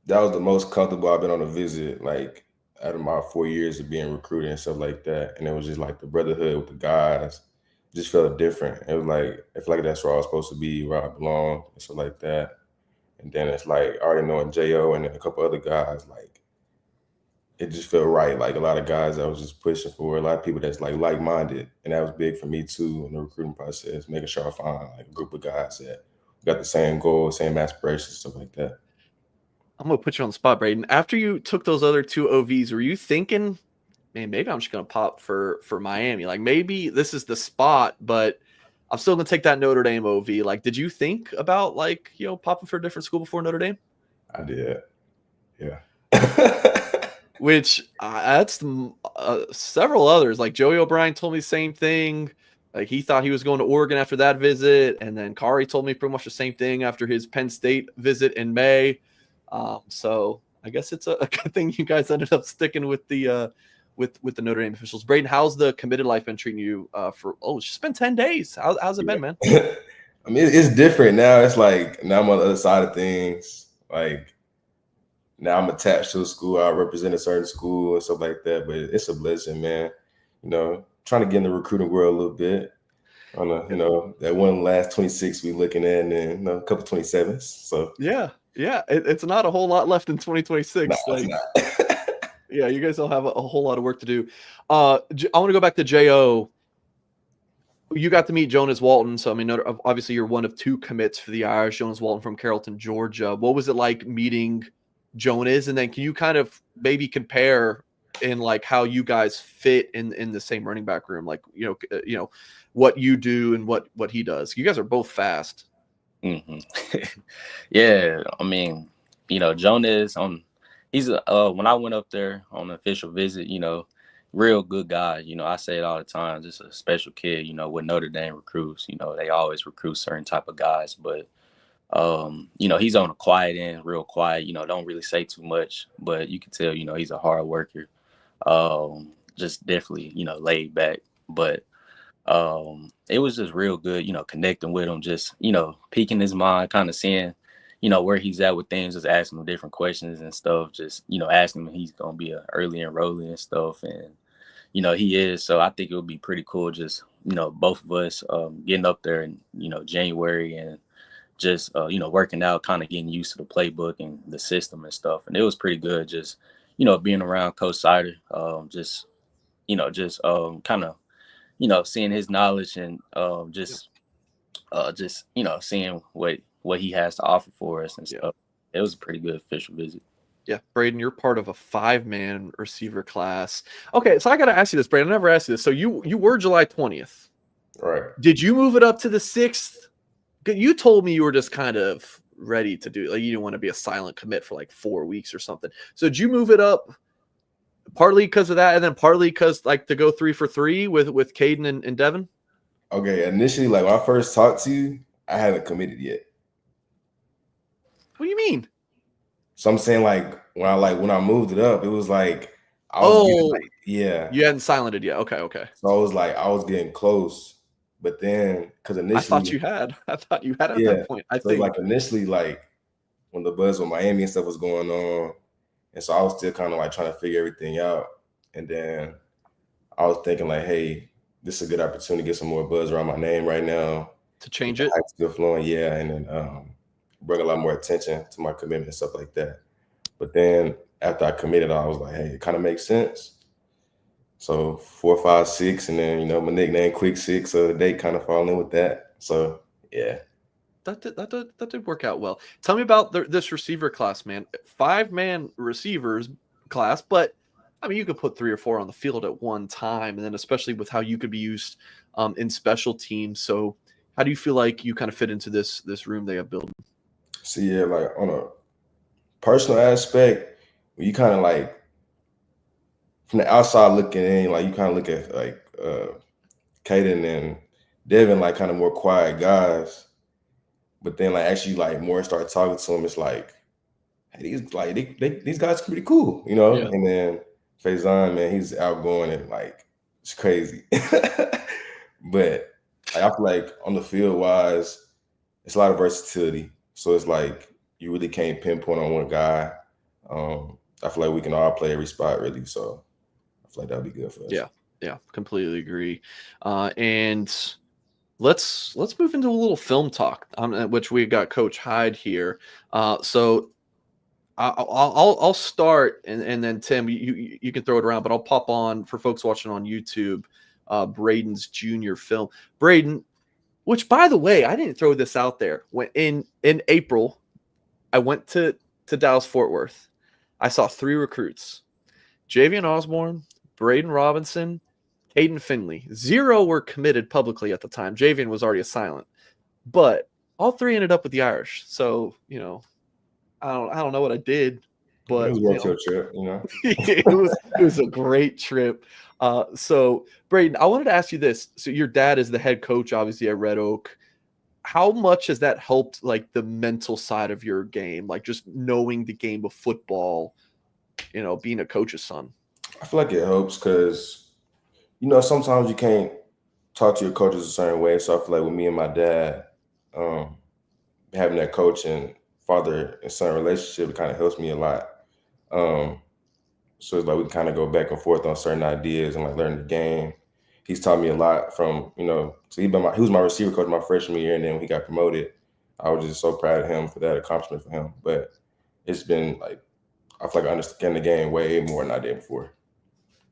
Speaker 4: that was the most comfortable I've been on a visit, like out of my 4 years of being recruited and stuff like that. And it was just like the brotherhood with the guys just felt different. It was like, I feel like that's where I was supposed to be, where I belong and stuff like that. And then it's like already knowing J.O. and a couple other guys, like it just felt right. Like a lot of guys I was just pushing for, a lot of people that's like-minded, and that was big for me too in the recruiting process, making sure I find like a group of guys that got the same goals, same aspirations, stuff like that.
Speaker 1: I'm gonna put you on the spot, Brayden. After you took those other 2 OVs, were you thinking, man, maybe I'm just gonna pop for Miami? Like maybe this is the spot, but I'm still gonna take that Notre Dame OV. Like, did you think about like popping for a different school before Notre Dame?
Speaker 4: I did, yeah.
Speaker 1: Which that's several others. Like Joey O'Brien told me the same thing. Like he thought he was going to Oregon after that visit, and then Kari told me pretty much the same thing after his Penn State visit in May. So I guess it's a good thing you guys ended up sticking with the with the Notre Dame officials. Brayden, how's the committed life been treating you? It's just been 10 days. How's it been, man?
Speaker 4: I mean, it's different now. It's like now I'm on the other side of things. Like now I'm attached to a school. I represent a certain school and stuff like that. But it's a blessing, man. Trying to get in the recruiting world a little bit. On that one last 26 we looking at, and then a couple 27s. So
Speaker 1: yeah, it's not a whole lot left in 2026.
Speaker 4: No, it's not.
Speaker 1: Yeah, you guys will have a whole lot of work to do. I want to go back to Jo. You got to meet Jonas Walton. So, I mean, obviously you're one of 2 commits for the Irish. Jonas Walton from Carrollton, Georgia. What was it like meeting Jonas? And then can you kind of maybe compare in like how you guys fit in the same running back room? Like, what you do and what he does. You guys are both fast.
Speaker 3: Mm-hmm. Yeah, I mean, Jonas he's when I went up there on an official visit, real good guy. I say it all the time, just a special kid. With Notre Dame recruits, they always recruit certain type of guys, but he's on a quiet end, real quiet. Don't really say too much, but you can tell, he's a hard worker. Just definitely, laid back, but it was just real good, connecting with him, just, piquing his mind, kind of seeing, where he's at with things, just asking him different questions and stuff, just, asking him if he's going to be an early enrollee and stuff. And, he is. So I think it would be pretty cool just, both of us getting up there in, January and just, working out, kind of getting used to the playbook and the system and stuff. And it was pretty good just, being around Coach Sider, just kind of, seeing his knowledge and just seeing what he has to offer for us and stuff. It was a pretty good official visit.
Speaker 1: Yeah, Brayden, you're part of a 5-man receiver class. Okay, so I got to ask you this, Brayden. I never asked you this. So you were July 20th.
Speaker 4: Right.
Speaker 1: Did you move it up to the 6th? You told me you were just kind of ready to do it. Like you didn't want to be a silent commit for like 4 weeks or something. So did you move it up partly because of that, and then partly because like to go 3 for 3 with Caden and Devin?
Speaker 4: Okay, initially, like when I first talked to you, I haven't committed yet.
Speaker 1: What do you mean?
Speaker 4: So I'm saying like when I moved it up, it was like I was yeah.
Speaker 1: You hadn't silenced yet. Okay.
Speaker 4: So I was getting close, but then because initially
Speaker 1: I thought you had at that point. I think
Speaker 4: like initially like when the buzz with Miami and stuff was going on, and so I was still kind of like trying to figure everything out, and then I was thinking like, hey, this is a good opportunity to get some more buzz around my name right now
Speaker 1: to change it.
Speaker 4: Still flowing, yeah, and then bring a lot more attention to my commitment and stuff like that. But then after I committed, I was like, hey, it kind of makes sense. So 4, 5, 6, and then my nickname Quick 6, so the date kind of fall in with that. So yeah.
Speaker 1: That did work out well. Tell me about this receiver class, man. 5-man receivers class, but I mean, you could put 3 or 4 on the field at one time, and then especially with how you could be used in special teams. So how do you feel like you kind of fit into this room they have built?
Speaker 4: So yeah, like on a personal aspect, you kind of like from the outside looking in, like you kind of look at like Caden and Devin, like kind of more quiet guys. But then like actually like more start talking to them, it's like, hey, these guys are pretty cool,
Speaker 1: Yeah.
Speaker 4: And then Faison, man, he's outgoing and like it's crazy. But I feel like on the field wise, it's a lot of versatility. So it's like you really can't pinpoint on one guy. I feel like we can all play every spot really. So I feel like that'll be good for us.
Speaker 1: Yeah, completely agree. And let's move into a little film talk, which we got Coach Hyde here. So I'll start, and then Tim, you can throw it around, but I'll pop on for folks watching on YouTube. Brayden's junior film, Brayden. Which, by the way, I didn't throw this out there. When in April, I went to Dallas Fort Worth. I saw 3 recruits: Javian Osborne, Brayden Robinson, Hayden Finley. 0 were committed publicly at the time. Javian was already a silent, but all 3 ended up with the Irish. So I don't know what I did, but
Speaker 4: it was worth your trip,
Speaker 1: it was a great trip. So Brayden, I wanted to ask you this. So your dad is the head coach, obviously, at Red Oak. How much has that helped, like, the mental side of your game, like just knowing the game of football, being a coach's son?
Speaker 4: I feel like it helps because, sometimes you can't talk to your coaches a certain way. So I feel like with me and my dad, having that coach and father and son relationship, it kind of helps me a lot. So it's like we kind of go back and forth on certain ideas and like learn the game. He's taught me a lot from, so he was my receiver coach my freshman year, and then when he got promoted, I was just so proud of him for that accomplishment for him. But it's been like, I feel like I understand the game way more than I did before.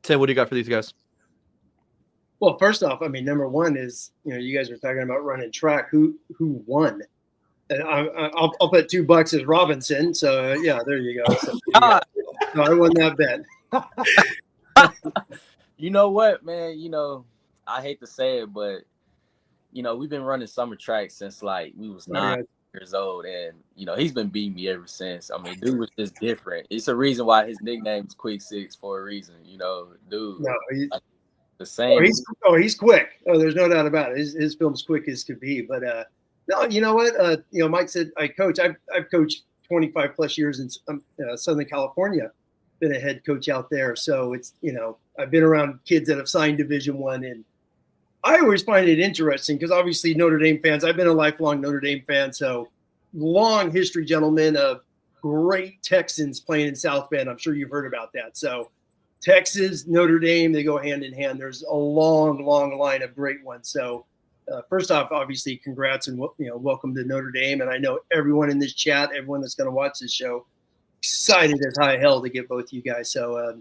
Speaker 1: Tim, what do you got for these guys?
Speaker 2: Well, first off, I mean, number one is, you guys were talking about running track. Who won? And I'll put $2 as Robinson. So yeah, there you go. So, no, I won that bet.
Speaker 3: You know what, man? I hate to say it, but we've been running summer track since like we was 9 years old, and he's been beating me ever since. I mean, dude was just different. It's a reason why his nickname is Quick Six for a reason. Dude. No,
Speaker 2: he's
Speaker 3: the same.
Speaker 2: He's quick. Oh, there's no doubt about it. His film's quick as could be. But no, you know what? Mike said I coach. I've coached 25 plus years in Southern California. Been a head coach out there, so it's I've been around kids that have signed Division I, and I always find it interesting because obviously Notre Dame fans. I've been a lifelong Notre Dame fan, so long history, gentlemen, of great Texans playing in South Bend. I'm sure you've heard about that. So Texas, Notre Dame, they go hand in hand. There's a long line of great ones. So first off, obviously, congrats and welcome to Notre Dame. And I know everyone in this chat, everyone that's going to watch this show, excited as high hell to get both you guys. So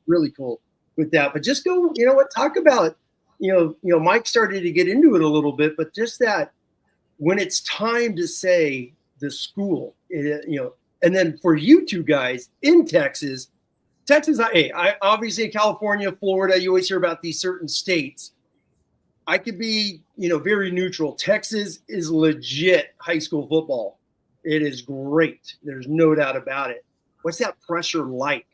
Speaker 2: really cool with that. But just go, talk about Mike started to get into it a little bit, but just that when it's time to say the school, and then for you two guys in Texas, I obviously in California, Florida, you always hear about these certain states. I could be, very neutral. Texas is legit high school football. It is great. There's no doubt about it. What's that pressure like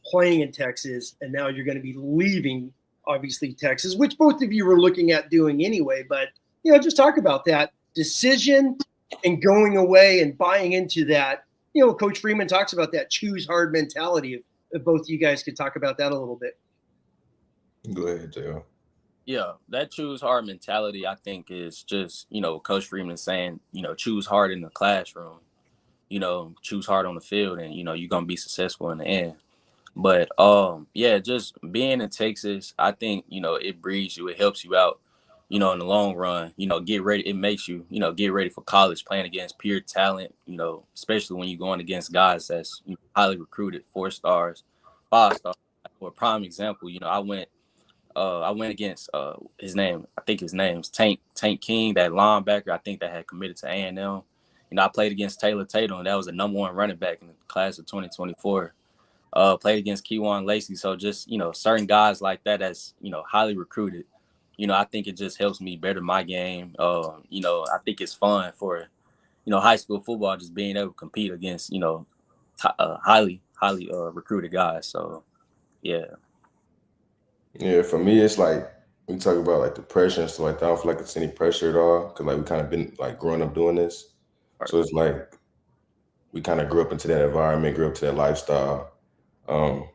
Speaker 2: playing in Texas? And now you're going to be leaving, obviously, Texas, which both of you were looking at doing anyway. But, just talk about that decision and going away and buying into that. Coach Freeman talks about that choose hard mentality. If both of you guys could talk about that a little bit.
Speaker 4: Go ahead, JL.
Speaker 3: Yeah, that choose hard mentality, I think, is just, Coach Freeman saying, choose hard in the classroom, choose hard on the field, and, you're going to be successful in the end. But, just being in Texas, I think, it breeds you. It helps you out, in the long run. Get ready. It makes you, get ready for college, playing against pure talent, especially when you're going against guys that's highly recruited, 4 stars, 5 stars. For a prime example, I went against his name's Tank King, that linebacker. I think that had committed to A&M. I played against Taylor Tatum. That was the #1 running back in the class of 2024. Played against Keywan Lacey. So just, certain guys like that that's, highly recruited. I think it just helps me better my game. I think it's fun for, high school football, just being able to compete against, highly recruited guys. So, yeah.
Speaker 4: Yeah, for me, it's like we talk about like the pressure and stuff like that. I don't feel like it's any pressure at all because like we kind of been like growing up doing this. Right. So it's like we kind of grew up into that environment, grew up to that lifestyle. And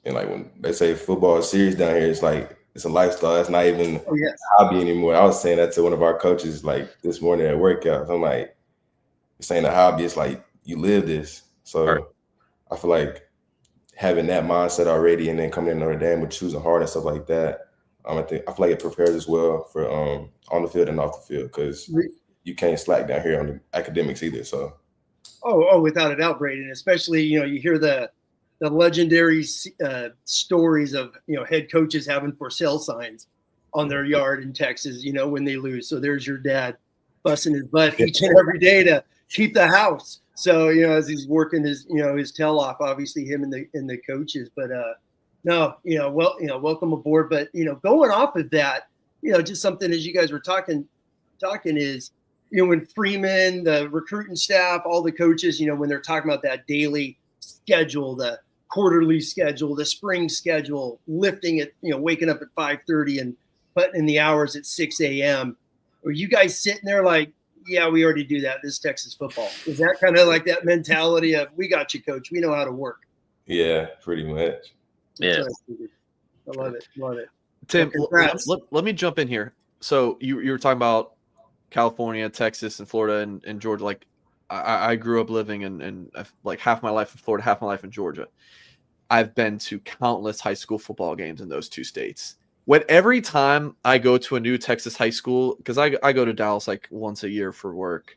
Speaker 4: like when they say football is serious down here, it's like it's a lifestyle. It's not even a hobby anymore. I was saying that to one of our coaches like this morning at workout. So I'm like, it's ain't a hobby. It's like you live this. So right. I feel like having that mindset already and then coming in Notre Dame with choosing hard and stuff like that, I feel like it prepares us well for on the field and off the field because you can't slack down here on the academics either. So
Speaker 2: Oh, without a doubt, Brayden. Especially, you hear the legendary stories of head coaches having for sale signs on their yard in Texas. When they lose. So there's your dad busting his butt each and every day to keep the house. So as he's working his tail off, obviously him and the coaches. But no, welcome aboard. But going off of that, just something as you guys were talking is. When Freeman, the recruiting staff, all the coaches, when they're talking about that daily schedule, the quarterly schedule, the spring schedule, lifting at, waking up at 5:30 and putting in the hours at 6 a.m. Are you guys sitting there like, yeah, we already do that. This is Texas football. Is that kind of like that mentality of, we got you, coach. We know how to work.
Speaker 4: Yeah, pretty much.
Speaker 3: Yeah.
Speaker 2: I love it. Love it.
Speaker 1: Tim, let me jump in here. So you were talking about California, Texas, and Florida and Georgia. Like I grew up living in like half my life in Florida, half my life in Georgia. I've been to countless high school football games in those two states. Every time I go to a new Texas high school, because I go to Dallas like once a year for work,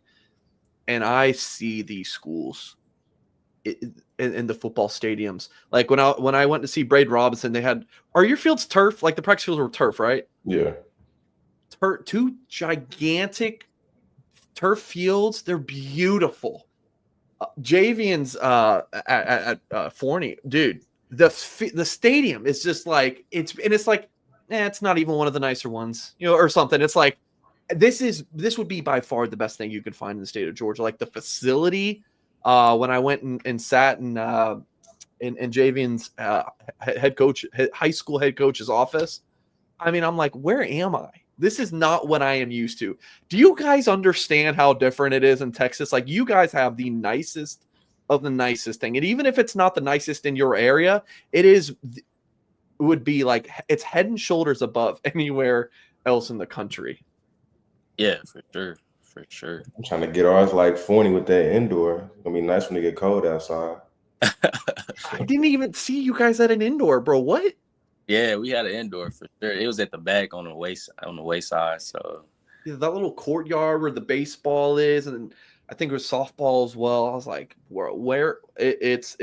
Speaker 1: and I see these schools in the football stadiums. Like when I went to see Brayden Robinson, they had, are your fields turf? Like the practice fields were turf, right?
Speaker 4: Yeah.
Speaker 1: Two gigantic turf fields. They're beautiful. Javian's at Forney, dude. The stadium is just like it's like it's not even one of the nicer ones, or something. It's like this would be by far the best thing you could find in the state of Georgia. Like the facility. When I went and sat in Javian's head coach, high school head coach's office, I mean, I'm like, where am I? This is not what I am used to. Do you guys understand how different it is in Texas? Like, you guys have the nicest of the nicest thing. And even if it's not the nicest in your area, it would be like, it's head and shoulders above anywhere else in the country.
Speaker 3: Yeah, for sure. For sure.
Speaker 4: I'm trying to get ours like Forney with that indoor. It's gonna be nice when it get cold outside.
Speaker 1: I didn't even see you guys at an indoor, bro. What?
Speaker 3: Yeah, we had an indoor for sure. It was at the back on the waist side. So
Speaker 1: yeah, that little courtyard where the baseball is, and I think it was softball as well. I was like, where it's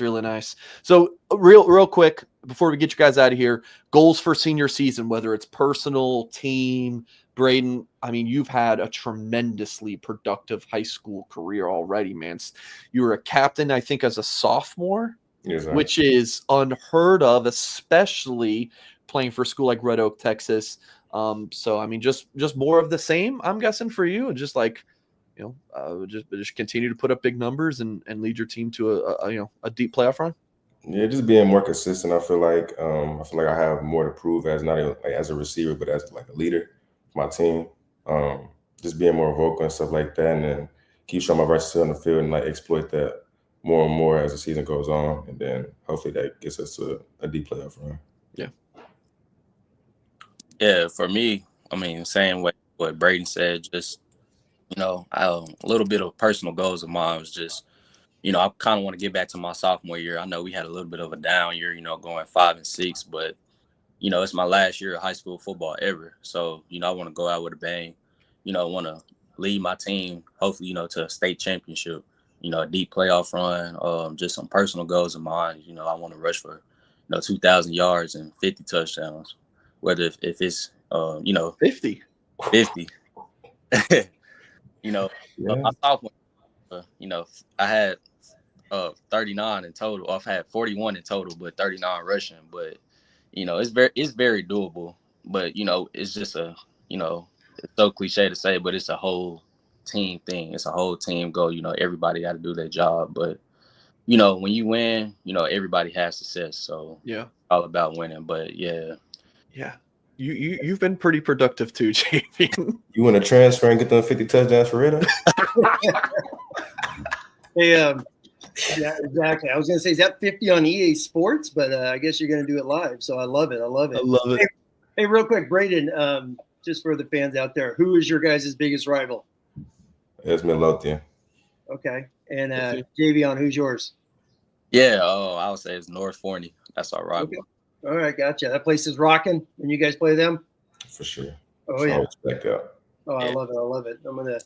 Speaker 1: really nice. So real quick before we get you guys out of here, goals for senior season, whether it's personal, team. Brayden, I mean, you've had a tremendously productive high school career already, man. You were a captain, I think, as a sophomore. Exactly. Which is unheard of, especially playing for a school like Red Oak, Texas. So I mean, just more of the same, I'm guessing, for you, and just like, just continue to put up big numbers and lead your team to a deep playoff run.
Speaker 4: Yeah, just being more consistent. I feel like I have more to prove as not even like as a receiver, but as like a leader of my team. Just being more vocal and stuff like that, and then keep showing my versatility on the field and like exploit that more and more as the season goes on, and then hopefully that gets us to a deep playoff run.
Speaker 3: Yeah, for me, I mean, saying what Brayden said, just a little bit of personal goals of mine was just, I kind of want to get back to my sophomore year. I know we had a little bit of a down year, going 5-6, but it's my last year of high school football ever. So I want to go out with a bang. Want to lead my team, hopefully, to a state championship. A deep playoff run, just some personal goals of mine. I want to rush for, 2,000 yards and 50 touchdowns, whether if it's,
Speaker 1: 50.
Speaker 3: 50. My sophomore, I had 39 in total. I've had 41 in total, but 39 rushing. But, it's very doable. But, it's just it's so cliche to say, but it's a whole team thing. It's a whole team goal. Everybody got to do their job, but when you win, everybody has success. So
Speaker 1: yeah,
Speaker 3: all about winning. But yeah,
Speaker 1: you've been pretty productive too, JP.
Speaker 4: You want to transfer and get them 50 touchdowns for Rita?
Speaker 2: Hey, yeah, exactly. I was gonna say, is that 50 on EA Sports? But I guess you're gonna do it live. So I love it. I love it. Hey, real quick, Brayden. Just for the fans out there, who is your guys' biggest rival?
Speaker 4: It's Midlothian.
Speaker 2: Okay. And Javian, who's yours?
Speaker 3: Yeah, I would say it's North Forney. That's our rival.
Speaker 2: Okay. All right, gotcha. That place is rocking when you guys play them?
Speaker 4: For sure.
Speaker 2: Oh, yeah.
Speaker 4: Oh,
Speaker 2: I love it. I love it. I'm gonna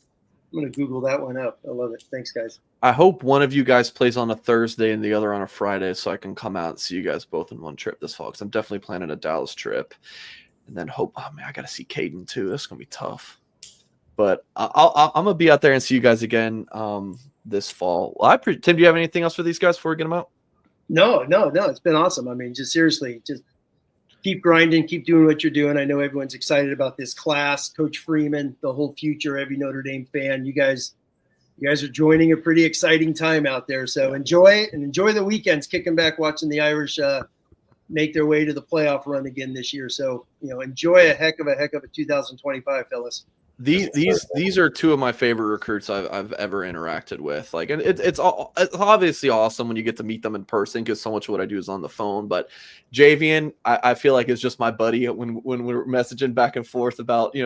Speaker 2: I'm going to Google that one up. I love it. Thanks, guys.
Speaker 1: I hope one of you guys plays on a Thursday and the other on a Friday so I can come out and see you guys both in one trip this fall because I'm definitely planning a Dallas trip. And then oh, man, I got to see Caden too. That's going to be tough. But I'm going to be out there and see you guys again this fall. Well, Tim, do you have anything else for these guys before we get them out?
Speaker 2: No. It's been awesome. I mean, just seriously, just keep grinding, keep doing what you're doing. I know everyone's excited about this class. Coach Freeman, the whole future, every Notre Dame fan. You guys are joining a pretty exciting time out there. So enjoy it and enjoy the weekends, kicking back, watching the Irish make their way to the playoff run again this year. So, enjoy a heck of a 2025, fellas.
Speaker 1: These are two of my favorite recruits I've ever interacted with. Like, and it's obviously awesome when you get to meet them in person because so much of what I do is on the phone. But Javian, I feel like is just my buddy when we're messaging back and forth about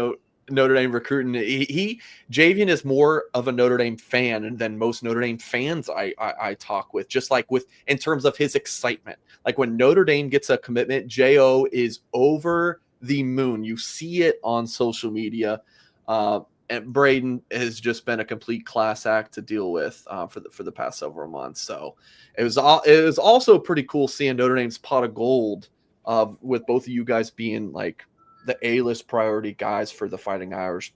Speaker 1: Notre Dame recruiting. Javian is more of a Notre Dame fan than most Notre Dame fans I talk with. Just like in terms of his excitement, like when Notre Dame gets a commitment, Jo is over the moon. You see it on social media. And Brayden has just been a complete class act to deal with for the past several months. So it was also pretty cool seeing Notre Dame's pot of gold with both of you guys being like the A-list priority guys for the Fighting Irish.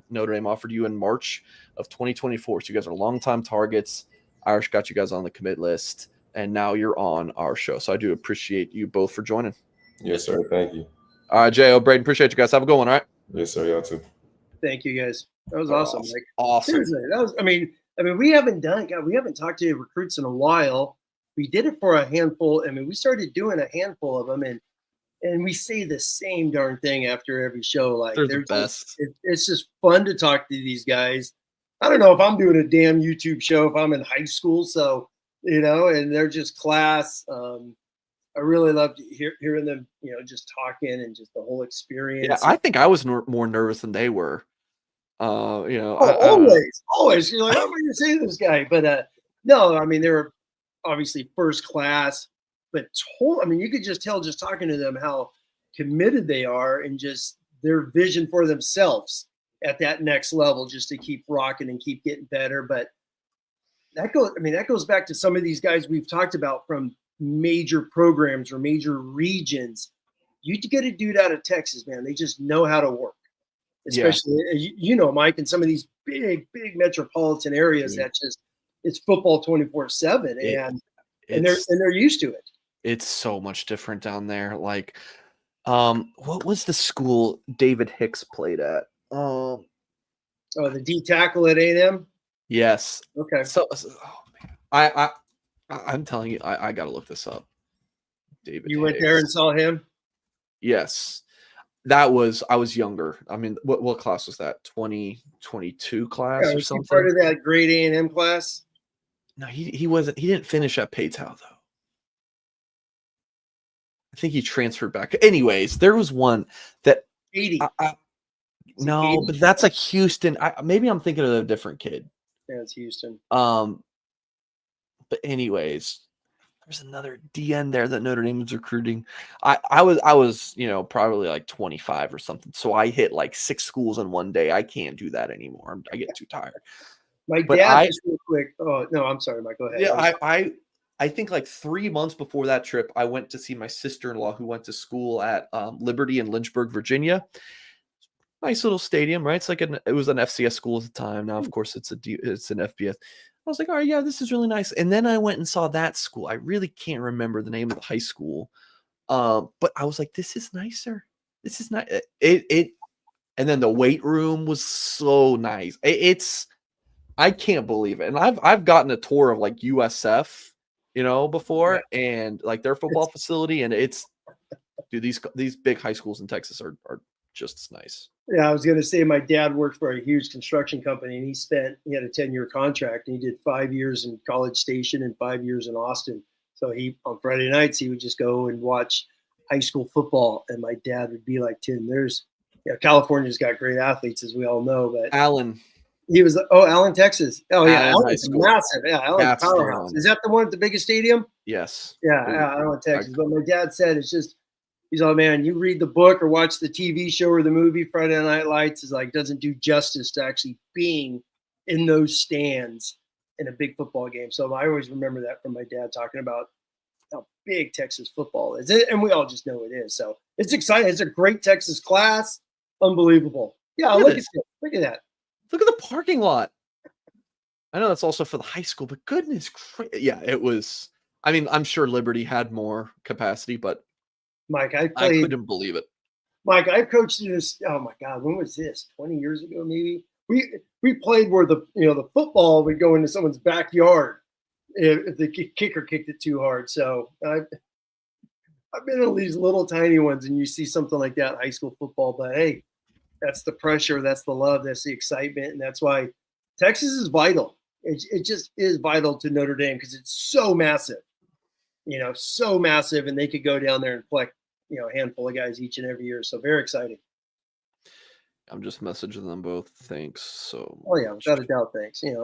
Speaker 1: Notre Dame offered you in March of 2024. So you guys are longtime targets. Irish got you guys on the commit list, and now you're on our show. So I do appreciate you both for joining.
Speaker 4: Yes, sir. Thank you.
Speaker 1: All right, Jo, Brayden, appreciate you guys. Have a good one. All right.
Speaker 4: Yes, sir. Y'all too.
Speaker 2: Thank you, guys. That was awesome.
Speaker 1: Awesome.
Speaker 2: Seriously, that was. I mean, we haven't talked to recruits in a while. We did it for a handful. I mean, we started doing a handful of them, and we say the same darn thing after every show. Like
Speaker 1: they're the best.
Speaker 2: It's just fun to talk to these guys. I don't know if I'm doing a damn YouTube show if I'm in high school, so and they're just class. I really loved hearing them, just talking and just the whole experience.
Speaker 1: Yeah, I think I was more nervous than they were.
Speaker 2: Always. You're like, I'm going to say this guy, but no, I mean they were obviously first class, but you could just tell just talking to them how committed they are and just their vision for themselves at that next level, just to keep rocking and keep getting better. But that goes back to some of these guys we've talked about from major programs or major regions. You get a dude out of Texas, man. They just know how to work. Especially, Mike, in some of these big metropolitan areas that just it's football 24/7, and they're used to it.
Speaker 1: It's so much different down there. Like, what was the school David Hicks played at?
Speaker 2: The D tackle at A&M.
Speaker 1: Yes.
Speaker 2: Okay.
Speaker 1: So man, I'm telling you, I got to look this up. David.
Speaker 2: You went there and saw him.
Speaker 1: Yes. I was younger. I mean, what class was that? 2022 class or something?
Speaker 2: Part of that grade A&M class?
Speaker 1: No, he wasn't. He didn't finish at Paytown though. I think he transferred back. Anyways, there was one that
Speaker 2: 80.
Speaker 1: No,
Speaker 2: 80?
Speaker 1: but that's like Houston. Maybe I'm thinking of a different kid.
Speaker 2: Yeah, it's Houston.
Speaker 1: But anyways, there's another DN there that Notre Dame was recruiting. I was probably like 25 or something. So I hit like 6 schools in one day. I can't do that anymore. I get too tired.
Speaker 2: My dad, just real quick. Oh no, I'm sorry, Mike. Go ahead.
Speaker 1: Yeah, I think like 3 months before that trip, I went to see my sister-in-law who went to school at Liberty in Lynchburg, Virginia. Nice little stadium, right? It's like it was an FCS school at the time. Now, of course, it's an FBS. I was like, all right, yeah, this is really nice. And then I went and saw that school. I really can't remember the name of the high school. But I was like, this is nicer. This is nice. And then the weight room was so nice. I can't believe it. And I've gotten a tour of like USF, before, and like their football facility. And these big high schools in Texas are just as nice.
Speaker 2: Yeah, I was going to say my dad worked for a huge construction company, and he had a 10-year contract, and he did 5 years in College Station and 5 years in Austin. So on Friday nights, he would just go and watch high school football, and my dad would be like, Tim, California's got great athletes, as we all know, but
Speaker 1: Allen.
Speaker 2: He was Allen, Texas. Oh yeah, Allen's massive. Yeah, Allen's powerhouse.
Speaker 1: Allen.
Speaker 2: Is that the one with the biggest stadium?
Speaker 1: Yes.
Speaker 2: Yeah, Allen, Texas. But my dad said it's just he's all, man, you read the book or watch the TV show or the movie Friday Night Lights is like doesn't do justice to actually being in those stands in a big football game. So I always remember that from my dad talking about how big Texas football is. And we all just know it is. So it's exciting. It's a great Texas class. Unbelievable. Yeah, look at that. Look at that.
Speaker 1: Look at the parking lot. I know that's also for the high school, but goodness, yeah, it was. I mean, I'm sure Liberty had more capacity, but
Speaker 2: Mike,
Speaker 1: I couldn't believe it.
Speaker 2: Mike, I coached in this. Oh my God, when was this? 20 years ago, maybe. We played where the football would go into someone's backyard if the kicker kicked it too hard. So I've been in these little tiny ones, and you see something like that in high school football. But hey, that's the pressure, that's the love, that's the excitement, and that's why Texas is vital. It just is vital to Notre Dame because it's so massive. So massive, and they could go down there and collect, a handful of guys each and every year. So very exciting.
Speaker 1: I'm just messaging them both. Thanks. So.
Speaker 2: Oh yeah, without a doubt. Thanks. And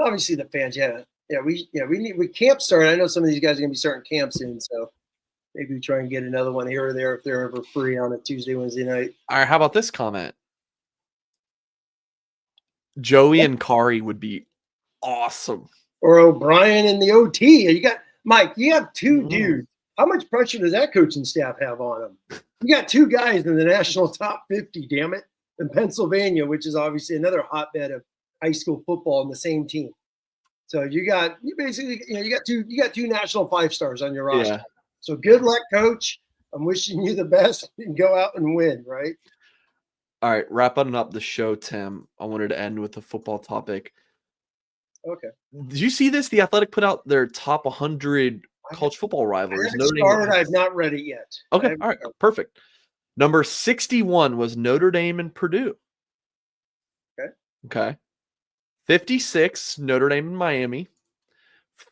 Speaker 2: obviously the fans. Yeah. We camp start. I know some of these guys are gonna be starting camp soon, so maybe we try and get another one here or there if they're ever free on a Tuesday, Wednesday night.
Speaker 1: All right. How about this comment? Joey and Kari would be awesome.
Speaker 2: Or O'Brien and the OT. You got Mike. You have two dudes. How much pressure does that coaching staff have on them? You got two guys in the national top 50, damn it, in Pennsylvania, which is obviously another hotbed of high school football in the same team. So you got two national 5-stars on your roster. Yeah. So good luck, coach. I'm wishing you the best and go out and win, right?
Speaker 1: All right, wrapping up the show, Tim. I wanted to end with a football topic.
Speaker 2: Okay.
Speaker 1: Did you see this? The Athletic put out their top 100 college football rivalries.
Speaker 2: I've not read it yet.
Speaker 1: Okay, all right, perfect. Number 61 was Notre Dame and Purdue. Okay. 56, Notre Dame and Miami.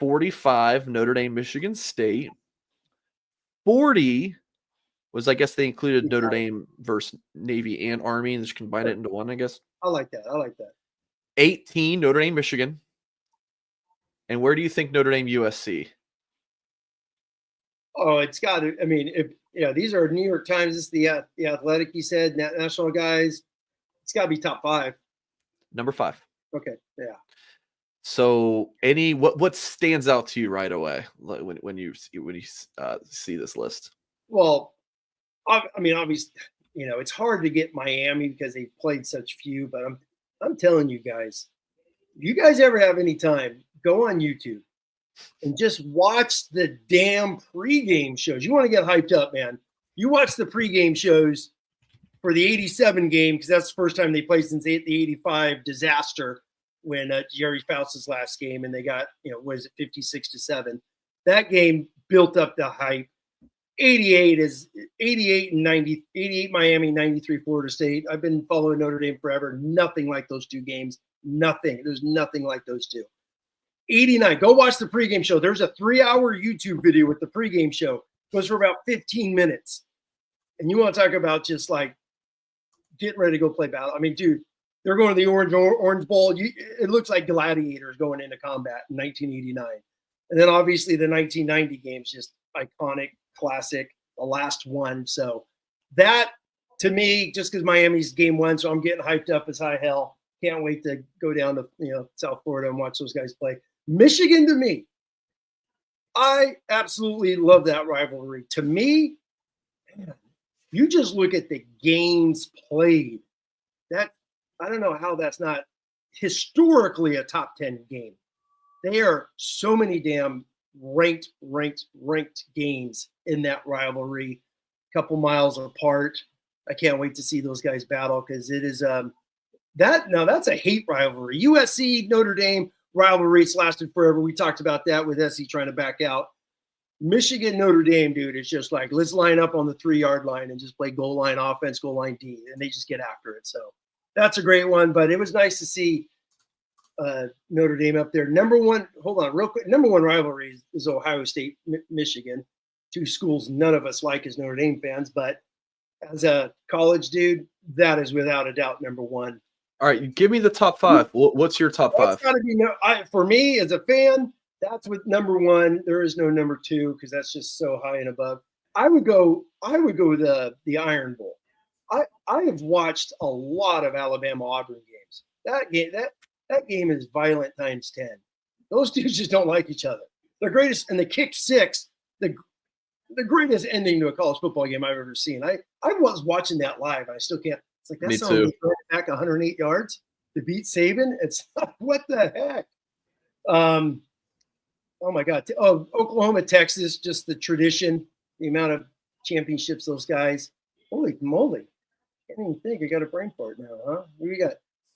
Speaker 1: 45, Notre Dame, Michigan State. 40 was, I guess they included Notre Dame versus Navy and Army and just combined it into one, I guess.
Speaker 2: I like that.
Speaker 1: 18, Notre Dame, Michigan. And where do you think Notre Dame, USC?
Speaker 2: Oh, it's got to. I mean, these are New York Times. This is the Athletic. You said national guys. It's got to be top 5.
Speaker 1: Number 5.
Speaker 2: Okay. Yeah.
Speaker 1: So, what stands out to you right away when you see this list?
Speaker 2: Well, I mean, obviously, it's hard to get Miami because they've played such few. But I'm telling you guys, if you guys ever have any time, go on YouTube and just watch the damn pregame shows. You want to get hyped up, man. You watch the pregame shows for the 87 game because that's the first time they played since the 85 disaster when Jerry Faust's last game, and they got, 56-7. That game built up the hype. 88 is 88 and 90, 88 Miami, 93 Florida State. I've been following Notre Dame forever. Nothing like those two games. Nothing. There's nothing like those two. 89. Go watch the pregame show. There's a 3-hour YouTube video with the pregame show. It goes for about 15 minutes. And you want to talk about just like getting ready to go play battle. I mean, dude, they're going to the Orange Bowl. It looks like gladiators going into combat in 1989. And then obviously the 1990 game's just iconic, classic, the last one. So that, to me, just because Miami's game 1, so I'm getting hyped up as high hell. Can't wait to go down to South Florida and watch those guys play. Michigan, to me, I absolutely love that rivalry. To me, man, you just look at the games played. That, I don't know how that's not historically a top 10 game. There are so many damn ranked games in that rivalry, a couple miles apart. I can't wait to see those guys battle because it is that's a hate rivalry. USC Notre Dame rivalry, it's lasted forever. We talked about that with SC trying to back out. Michigan Notre Dame, dude, it's just like, let's line up on the 3-yard line and just play goal line offense, goal line D, and they just get after it. So that's a great one. But it was nice to see Notre Dame up there. Number one rivalry is Ohio State, Michigan. Two schools none of us like as Notre Dame fans, but as a college dude, that is without a doubt number one.
Speaker 1: All right, give me the top 5. What's your top 5?
Speaker 2: That's got to be for me as a fan. That's with number 1. There is no number 2 because that's just so high and above. I would go with the Iron Bowl. I have watched a lot of Alabama Auburn games. That that game is violent times 10. Those dudes just don't like each other. The greatest, and the kick six, the greatest ending to a college football game I've ever seen. I was watching that live. I still can't. It's like that's something back 108 yards to beat Saban. It's what the heck. Oh my God. Oh, Oklahoma, Texas, just the tradition, the amount of championships those guys. Holy moly. I can't even think. I got a brain fart now, huh? We got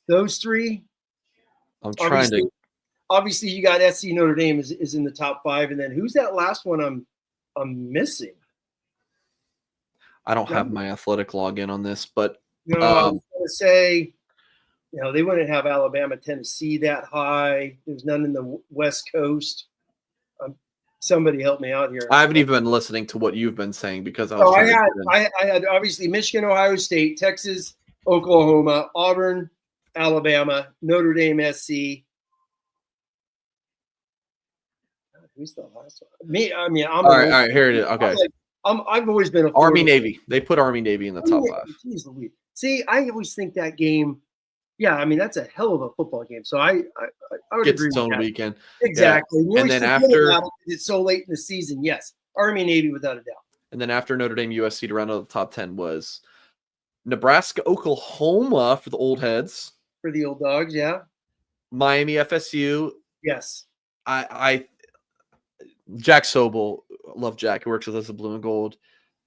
Speaker 2: those three.
Speaker 1: I'm trying to.
Speaker 2: Obviously, you got SC Notre Dame is in the top 5. And then who's that last one I'm missing?
Speaker 1: I don't have my athletic login on this, but
Speaker 2: no, I was going to say, they wouldn't have Alabama, Tennessee that high. There's none in the West Coast. Somebody help me out here.
Speaker 1: I haven't even been listening to what you've been saying because
Speaker 2: I had obviously Michigan, Ohio State, Texas, Oklahoma, Auburn, Alabama, Notre Dame, SC. Who's the last one? I'm
Speaker 1: all right. Here it is. Okay.
Speaker 2: I've always been a
Speaker 1: Army Navy. They put Army Navy in the top 5.
Speaker 2: Jeez Louise. See, I always think that game. Yeah, that's a hell of a football game. So I would agree
Speaker 1: its
Speaker 2: with
Speaker 1: own
Speaker 2: that.
Speaker 1: weekend.
Speaker 2: Exactly.
Speaker 1: Yeah. And then after
Speaker 2: it's so late in the season, yes, Army Navy without a doubt.
Speaker 1: And then after Notre Dame, USC to round out the top 10 was Nebraska, Oklahoma for the old heads.
Speaker 2: For the old dogs, yeah.
Speaker 1: Miami, FSU.
Speaker 2: Yes.
Speaker 1: Jack Sobel, love Jack. He works with us at Blue and Gold.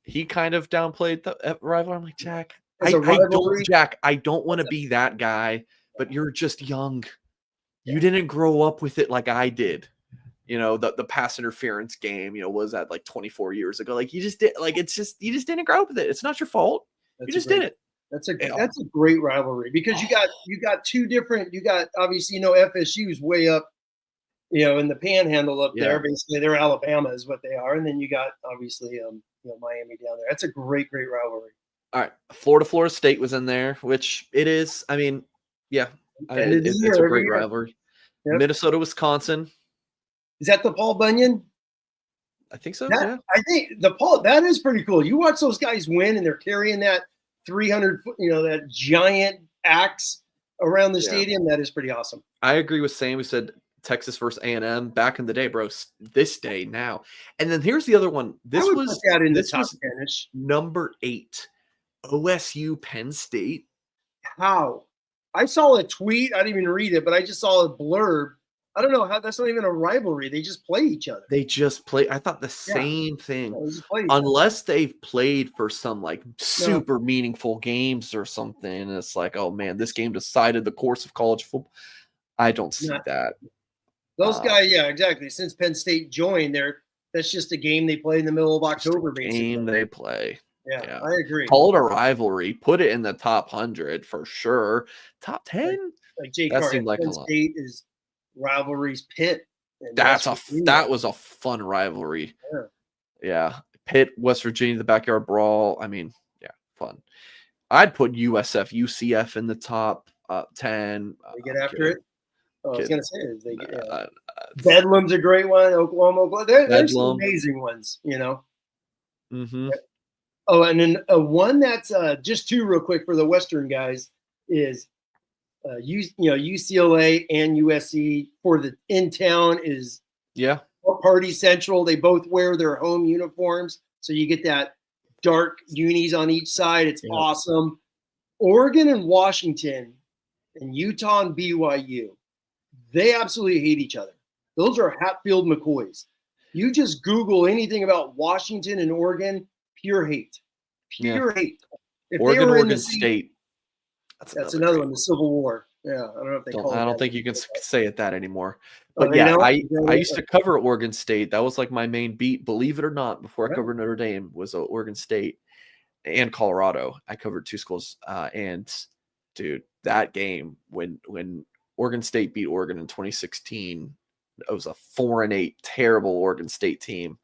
Speaker 1: He kind of downplayed the rival. I'm like, Jack, I don't want to be that guy, but you're just young. You didn't grow up with it like I did. The pass interference game, was that like 24 years ago? Like you just did, you just didn't grow up with it. It's not your fault. You just did it.
Speaker 2: That's a great rivalry because you got two different. You got obviously FSU's way up. In the panhandle up there, basically they're Alabama is what they are. And then you got obviously, Miami down there. That's a great rivalry.
Speaker 1: All right. Florida State was in there, which it is. It's a great rivalry. Yep. Minnesota, Wisconsin.
Speaker 2: Is that the Paul Bunyan?
Speaker 1: I think so.
Speaker 2: Yeah. I think that is pretty cool. You watch those guys win and they're carrying that 300 foot, that giant axe around the stadium. That is pretty awesome.
Speaker 1: I agree with Sam. We said Texas versus A&M back in the day, bro. This day now, and then here's the other one. This was number 8, OSU Penn State.
Speaker 2: How? I saw a tweet. I didn't even read it, but I just saw a blurb. I don't know how. That's not even a rivalry. They just play each other.
Speaker 1: They just play. I thought the same thing. Unless they've played for some super meaningful games or something. And it's like, oh man, this game decided the course of college football. I don't see that.
Speaker 2: Those guys, yeah, exactly. Since Penn State joined, that's just a game they play in the middle of October, basically.
Speaker 1: Game they play.
Speaker 2: Yeah, I agree.
Speaker 1: Call it a rivalry. Put it in the top 100 for sure. Top 10?
Speaker 2: Like Jay Carr,
Speaker 1: seemed like
Speaker 2: Penn State is rivalries Pitt.
Speaker 1: That was a fun rivalry. Yeah. Pitt, West Virginia, the backyard brawl. Fun. I'd put USF, UCF in the top 10.
Speaker 2: They get after it. I was going to say, Bedlam's a great one. Oklahoma. There's some amazing ones,
Speaker 1: Mm-hmm.
Speaker 2: Oh, and then one that's just two real quick for the Western guys is, UCLA and USC for the in town is Party Central. They both wear their home uniforms, so you get that dark unis on each side. It's awesome. Oregon and Washington, and Utah and BYU. They absolutely hate each other. Those are Hatfield McCoys. You just Google anything about Washington and Oregon, pure hate. Pure hate. If
Speaker 1: Oregon State.
Speaker 2: That's another one, the Civil War. Yeah, I don't know if they call it.
Speaker 1: I don't think you can say it that anymore. But I used to cover Oregon State. That was like my main beat, believe it or not, before I covered Notre Dame, was Oregon State and Colorado. I covered 2 schools. And dude, that game when Oregon State beat Oregon in 2016. It was a 4-8 terrible Oregon State team.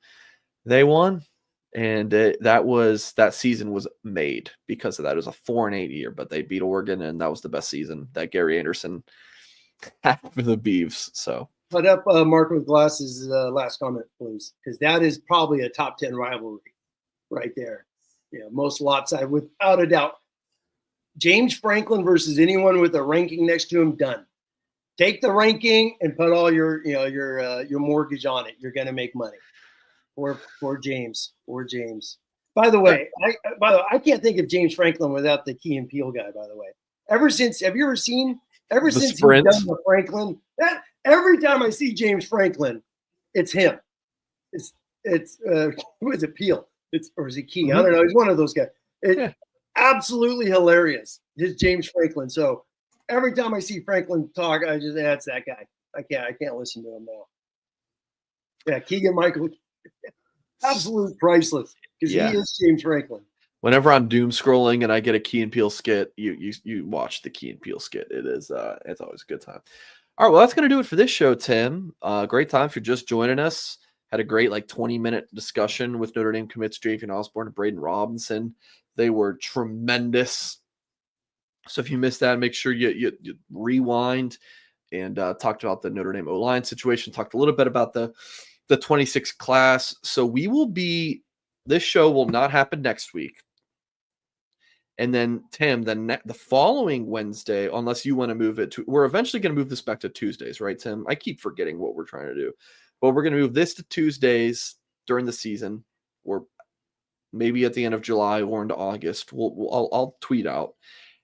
Speaker 1: They won, and that season was made because of that. It was a 4-8 year, but they beat Oregon, and that was the best season that Gary Anderson had for the Beavs. So
Speaker 2: put up Mark with glasses. Last comment, please, because that is probably a top 10 rivalry right there. Most lopsided without a doubt. James Franklin versus anyone with a ranking next to him, done. take the ranking and put all your mortgage on it. You're going to make money. Poor James. By the way, I can't think of James Franklin without the Key and Peele guy. By the way, have you ever seen since he's done the Franklin? Every time I see James Franklin, it's him. Who is it? Peele. Or is it Key? I don't know. He's one of those guys. Absolutely hilarious. His James Franklin. So every time I see Franklin talk, I just that's that guy. I can't listen to him now. Yeah, Keegan Michael, absolute priceless because he is James Franklin.
Speaker 1: Whenever I'm doom scrolling and I get a Key and Peele skit, you watch the Key and Peele skit. It's always a good time. All right, well, that's going to do it for this show, Tim. Great time if you're just joining us. Had a great 20-minute discussion with Notre Dame commits Javian Osborne and Brayden Robinson. They were tremendous. So if you missed that, make sure you rewind and talked about the Notre Dame O-line situation, talked a little bit about the 26 class. So this show will not happen next week. And then, Tim, the following Wednesday, unless you want to move it to, we're eventually going to move this back to Tuesdays, right, Tim? I keep forgetting what we're trying to do. But we're going to move this to Tuesdays during the season, or maybe at the end of July or into August. I'll tweet out.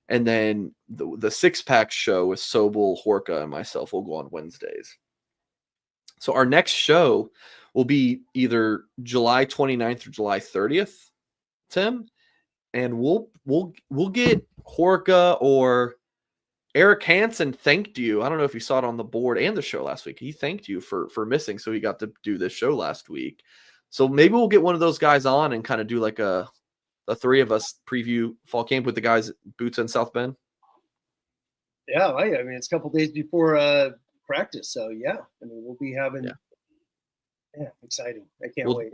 Speaker 1: And then the six-pack show with Sobel, Horka, and myself will go on Wednesdays. So our next show will be either July 29th or July 30th, Tim. And we'll get Horka or Eric Hansen thanked you. I don't know if you saw it on the board and the show last week. He thanked you for missing, so he got to do this show last week. So maybe we'll get one of those guys on and kind of do like the three of us preview fall camp with the guys at Boots in South Bend.
Speaker 2: Yeah, I mean it's a couple days before practice, so yeah. I mean we'll be having exciting. I can't wait.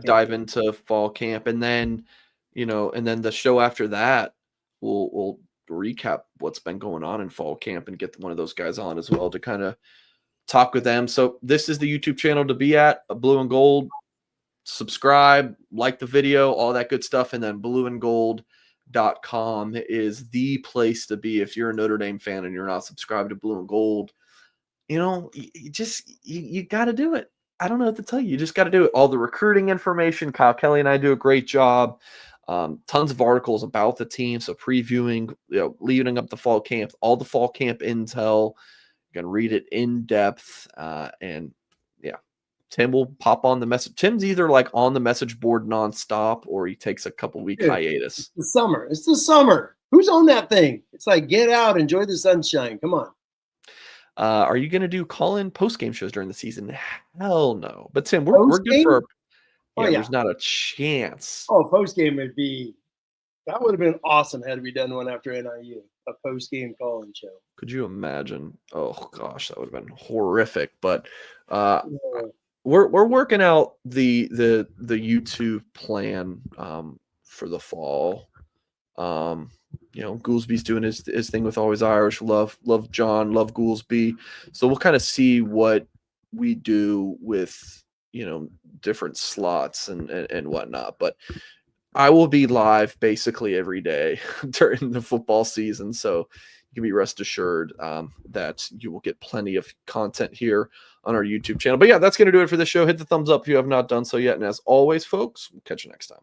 Speaker 1: Dive into fall camp, and then and then the show after that we'll recap what's been going on in fall camp and get one of those guys on as well to kind of talk with them. So this is the YouTube channel to be at, Blue and Gold. Subscribe, like the video, all that good stuff. And then blueandgold.com is the place to be if you're a Notre Dame fan and you're not subscribed to Blue and Gold. You got to do it. I don't know what to tell you. You just got to do it. All the recruiting information, Kyle Kelly and I do a great job. Tons of articles about the team. So previewing, leading up the fall camp, all the fall camp intel. You can read it in depth. Tim will pop on the message. Tim's either on the message board nonstop or he takes a couple week hiatus.
Speaker 2: It's the summer. Who's on that thing? It's like, get out, enjoy the sunshine. Come on.
Speaker 1: Are you going to do call-in post-game shows during the season? Hell no. But Tim, we're good for there's not a chance.
Speaker 2: Oh, post-game would have been awesome had we done one after NIU, a post-game call-in show.
Speaker 1: Could you imagine? Oh gosh, that would have been horrific. But we're working out the YouTube plan for the fall. Goolsby's doing his thing with Always Irish. Love John, love Goolsby. So we'll kind of see what we do with different slots and whatnot. But I will be live basically every day during the football season. So you can be rest assured that you will get plenty of content here on our YouTube channel. But yeah, that's going to do it for this show. Hit the thumbs up if you have not done so yet. And as always, folks, we'll catch you next time.